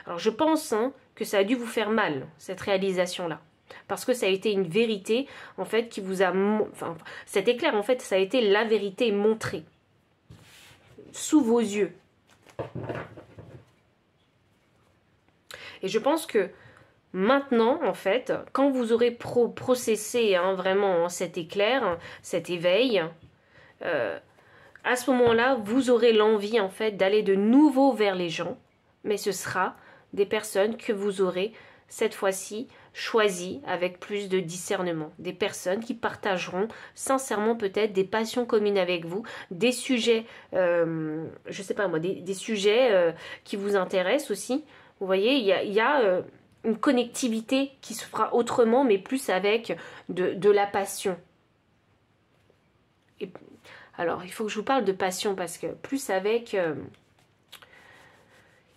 Alors je pense que ça a dû vous faire mal, cette réalisation-là. Parce que ça a été une vérité en fait qui vous a... Enfin, cet éclair en fait, ça a été la vérité montrée sous vos yeux. Et je pense que maintenant, en fait, quand vous aurez processé vraiment cet éclair, cet éveil, à ce moment-là, vous aurez l'envie, en fait, d'aller de nouveau vers les gens, mais ce sera des personnes que vous aurez, cette fois-ci, choisies avec plus de discernement. Des personnes qui partageront sincèrement peut-être des passions communes avec vous, des sujets, je sais pas moi, des sujets qui vous intéressent aussi. Vous voyez, il y a une connectivité qui se fera autrement, mais plus avec de la passion. Et, alors, il faut que je vous parle de passion, parce que plus avec... il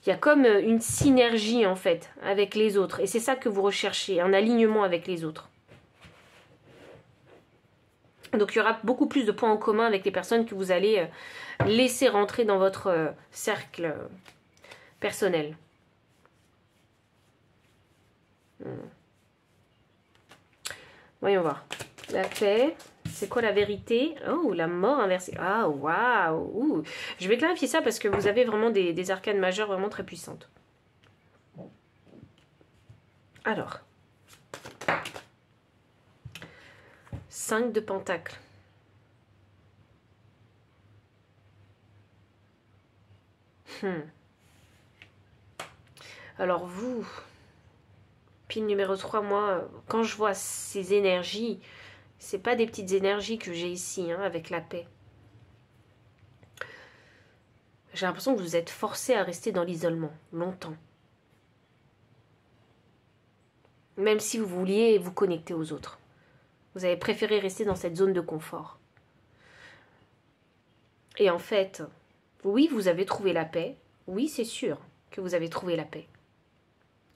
y a comme une synergie, en fait, avec les autres. Et c'est ça que vous recherchez, un alignement avec les autres. Donc, il y aura beaucoup plus de points en commun avec les personnes que vous allez laisser rentrer dans votre cercle personnel. Voyons voir. La paix, c'est quoi la vérité? Oh, la mort inversée. Ah, waouh. Je vais clarifier ça parce que vous avez vraiment des arcanes majeures vraiment très puissantes. Alors. 5 de pentacles. Alors vous... Pile numéro 3, moi, quand je vois ces énergies, C'est pas des petites énergies que j'ai ici, hein, avec la paix. J'ai l'impression que vous êtes forcé à rester dans l'isolement, longtemps. Même si vous vouliez vous connecter aux autres. Vous avez préféré rester dans cette zone de confort. Et en fait, oui, vous avez trouvé la paix. Oui, c'est sûr que vous avez trouvé la paix.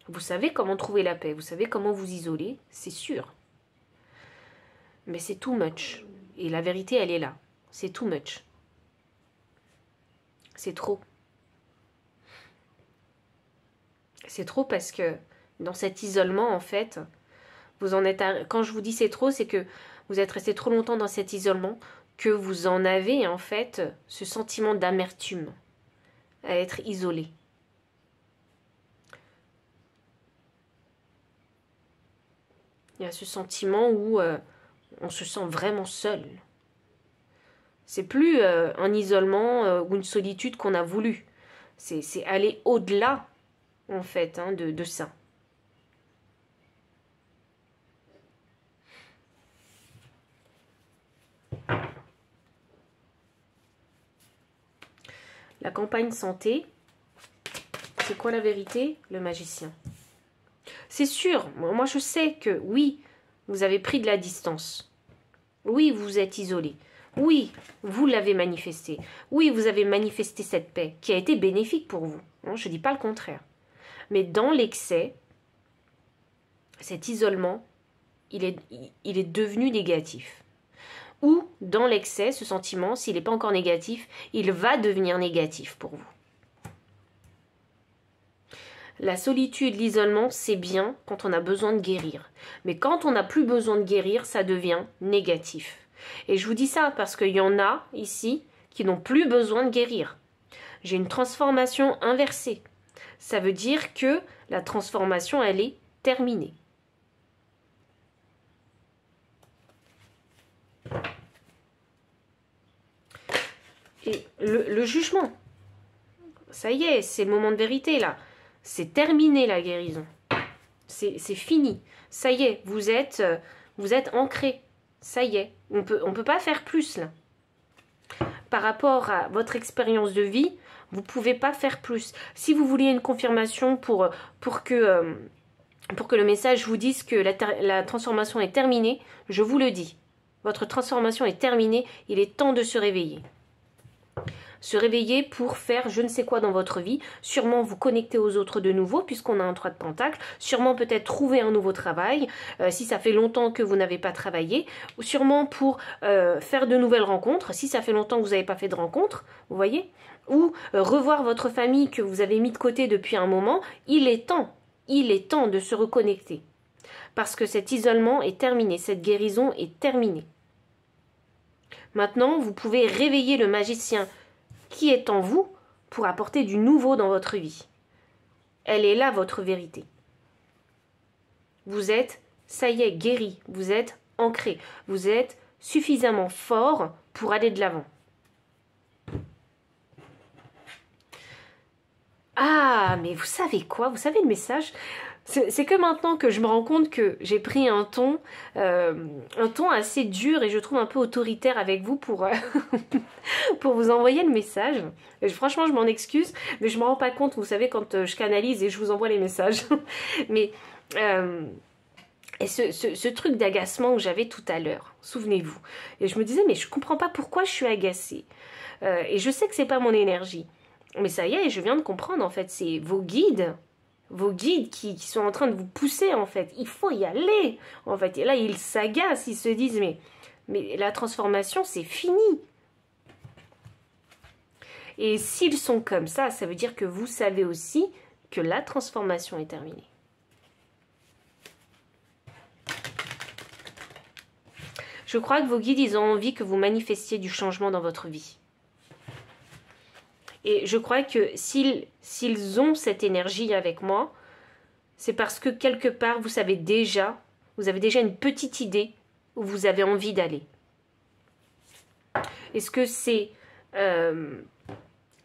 Vous savez comment trouver la paix. Vous savez comment vous isoler, c'est sûr. Mais c'est too much. Et la vérité, elle est là. C'est too much. C'est trop. C'est trop parce que dans cet isolement, en fait, vous en êtes quand je vous dis c'est trop, c'est que vous êtes resté trop longtemps dans cet isolement que vous en avez, en fait, ce sentiment d'amertume à être isolé. Il y a ce sentiment où on se sent vraiment seul. C'est plus un isolement ou une solitude qu'on a voulu. C'est aller au-delà, en fait, hein, de ça. La campagne santé, c'est quoi la vérité? Le magicien. C'est sûr, moi je sais que oui, vous avez pris de la distance. Oui, vous êtes isolé. Oui, vous l'avez manifesté. Oui, vous avez manifesté cette paix qui a été bénéfique pour vous. Je ne dis pas le contraire. Mais dans l'excès, cet isolement, il est devenu négatif. Ou dans l'excès, ce sentiment, s'il n'est pas encore négatif, il va devenir négatif pour vous. La solitude, l'isolement, c'est bien quand on a besoin de guérir. Mais quand on n'a plus besoin de guérir, ça devient négatif. Et je vous dis ça parce qu'il y en a ici qui n'ont plus besoin de guérir. J'ai une transformation inversée. Ça veut dire que la transformation, elle est terminée. Et le jugement, ça y est, c'est le moment de vérité là. C'est terminé la guérison. C'est fini. Ça y est, vous êtes ancré. Ça y est, on peut pas faire plus là. Par rapport à votre expérience de vie, vous ne pouvez pas faire plus. Si vous vouliez une confirmation pour que le message vous dise que la transformation est terminée, je vous le dis. Votre transformation est terminée, il est temps de se réveiller. Se réveiller pour faire je ne sais quoi dans votre vie, sûrement vous connecter aux autres de nouveau puisqu'on a un 3 de pentacle, sûrement peut-être trouver un nouveau travail si ça fait longtemps que vous n'avez pas travaillé, ou sûrement pour faire de nouvelles rencontres si ça fait longtemps que vous n'avez pas fait de rencontres, vous voyez, ou revoir votre famille que vous avez mis de côté depuis un moment. Il est temps de se reconnecter parce que cet isolement est terminé, cette guérison est terminée. Maintenant, vous pouvez réveiller le magicien qui est en vous pour apporter du nouveau dans votre vie. Elle est là, votre vérité. Vous êtes, ça y est, guéri. Vous êtes ancré. Vous êtes suffisamment fort pour aller de l'avant. Ah, mais vous savez quoi? Vous savez le message? C'est que maintenant que je me rends compte que j'ai pris un ton assez dur et je trouve un peu autoritaire avec vous pour vous envoyer le message. Et franchement, je m'en excuse, mais je me rends pas compte, vous savez, quand je canalise et je vous envoie les messages. Mais et ce truc d'agacement que j'avais tout à l'heure, souvenez-vous. Et je me disais, mais je comprends pas pourquoi je suis agacée. Et je sais que c'est pas mon énergie. Mais ça y est, je viens de comprendre, en fait, c'est vos guides qui sont en train de vous pousser, en fait. Il faut y aller, en fait. Et là, ils s'agacent, ils se disent, mais la transformation, c'est fini. Et s'ils sont comme ça veut dire que vous savez aussi que la transformation est terminée. Je crois que vos guides, ils ont envie que vous manifestiez du changement dans votre vie. Et je crois que s'ils ont cette énergie avec moi, c'est parce que quelque part, vous avez déjà une petite idée où vous avez envie d'aller. Est-ce que c'est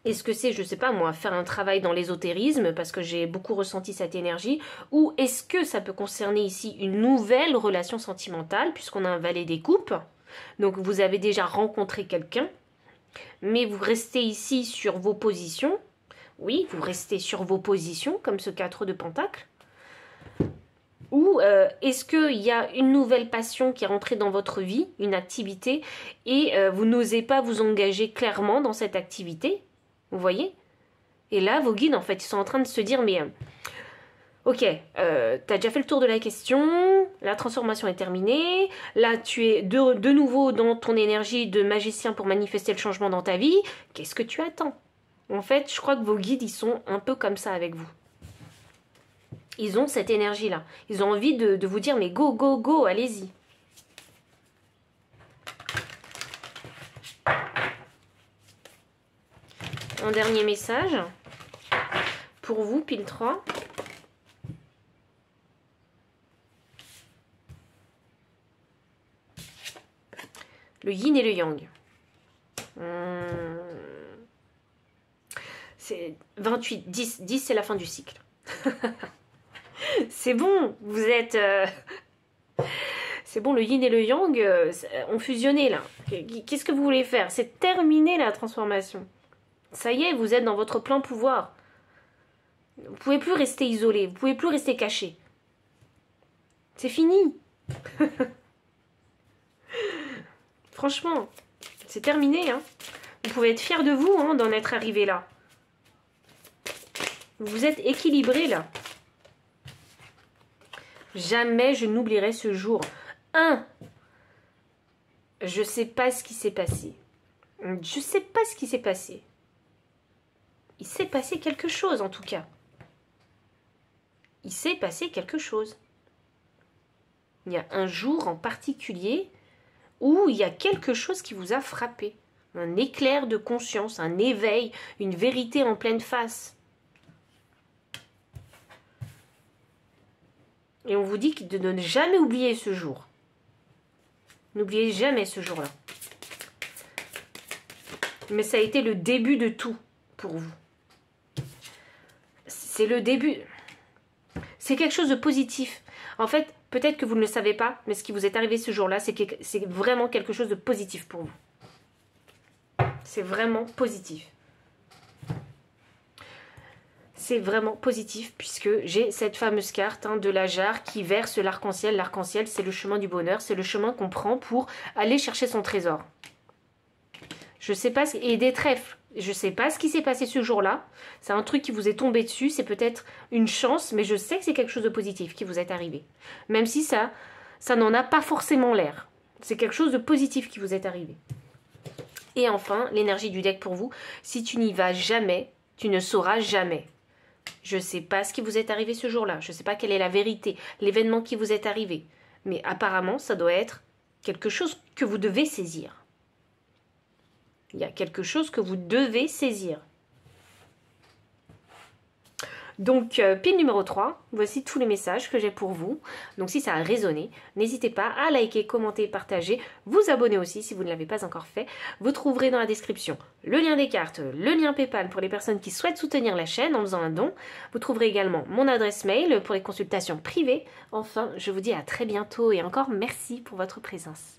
Est-ce que c'est, je ne sais pas moi, faire un travail dans l'ésotérisme, parce que j'ai beaucoup ressenti cette énergie, ou est-ce que ça peut concerner ici une nouvelle relation sentimentale, puisqu'on a un valet des coupes, donc vous avez déjà rencontré quelqu'un, mais vous restez ici sur vos positions, oui, vous restez sur vos positions, comme ce 4 de Pentacle, ou est-ce qu'il y a une nouvelle passion qui est rentrée dans votre vie, une activité, et vous n'osez pas vous engager clairement dans cette activité? Vous voyez? Et là, vos guides, en fait, ils sont en train de se dire, mais ok, t'as déjà fait le tour de la question, la transformation est terminée, là, tu es de nouveau dans ton énergie de magicien pour manifester le changement dans ta vie, qu'est-ce que tu attends? En fait, je crois que vos guides, ils sont un peu comme ça avec vous. Ils ont cette énergie-là. Ils ont envie de vous dire, mais go, go, go, allez-y. Un dernier message pour vous, pile 3. Le yin et le yang. C'est 28, 10. 10, c'est la fin du cycle. C'est bon, vous êtes... C'est bon, le yin et le yang ont fusionné là. Qu'est-ce que vous voulez faire? C'est terminé la transformation. Ça y est, vous êtes dans votre plein pouvoir. Vous ne pouvez plus rester isolé, vous ne pouvez plus rester caché. C'est fini. Franchement, c'est terminé. Hein. Vous pouvez être fiers de vous hein, d'en être arrivé là. Vous êtes équilibré là. Jamais je n'oublierai ce jour. Je ne sais pas ce qui s'est passé. Je ne sais pas ce qui s'est passé. Il s'est passé quelque chose en tout cas. Il s'est passé quelque chose. Il y a un jour en particulier où il y a quelque chose qui vous a frappé. Un éclair de conscience, un éveil, une vérité en pleine face. Et on vous dit de ne jamais oublier ce jour. N'oubliez jamais ce jour-là. Mais ça a été le début de tout pour vous. C'est le début. C'est quelque chose de positif. En fait, peut-être que vous ne le savez pas, mais ce qui vous est arrivé ce jour-là, c'est vraiment quelque chose de positif pour vous. C'est vraiment positif. C'est vraiment positif puisque j'ai cette fameuse carte hein, de la jarre qui verse l'arc-en-ciel. L'arc-en-ciel, c'est le chemin du bonheur. C'est le chemin qu'on prend pour aller chercher son trésor. Je sais pas, et des trèfles. Je sais pas ce qui s'est passé ce jour-là. C'est un truc qui vous est tombé dessus. C'est peut-être une chance, mais je sais que c'est quelque chose de positif qui vous est arrivé. Même si ça n'en a pas forcément l'air. C'est quelque chose de positif qui vous est arrivé. Et enfin, l'énergie du deck pour vous. Si tu n'y vas jamais, tu ne sauras jamais. Je ne sais pas ce qui vous est arrivé ce jour-là. Je ne sais pas quelle est la vérité, l'événement qui vous est arrivé. Mais apparemment, ça doit être quelque chose que vous devez saisir. Il y a quelque chose que vous devez saisir. Donc, pile numéro 3, voici tous les messages que j'ai pour vous. Donc, si ça a résonné, n'hésitez pas à liker, commenter, partager, vous abonner aussi si vous ne l'avez pas encore fait. Vous trouverez dans la description le lien des cartes, le lien PayPal pour les personnes qui souhaitent soutenir la chaîne en faisant un don. Vous trouverez également mon adresse mail pour les consultations privées. Enfin, je vous dis à très bientôt et encore merci pour votre présence.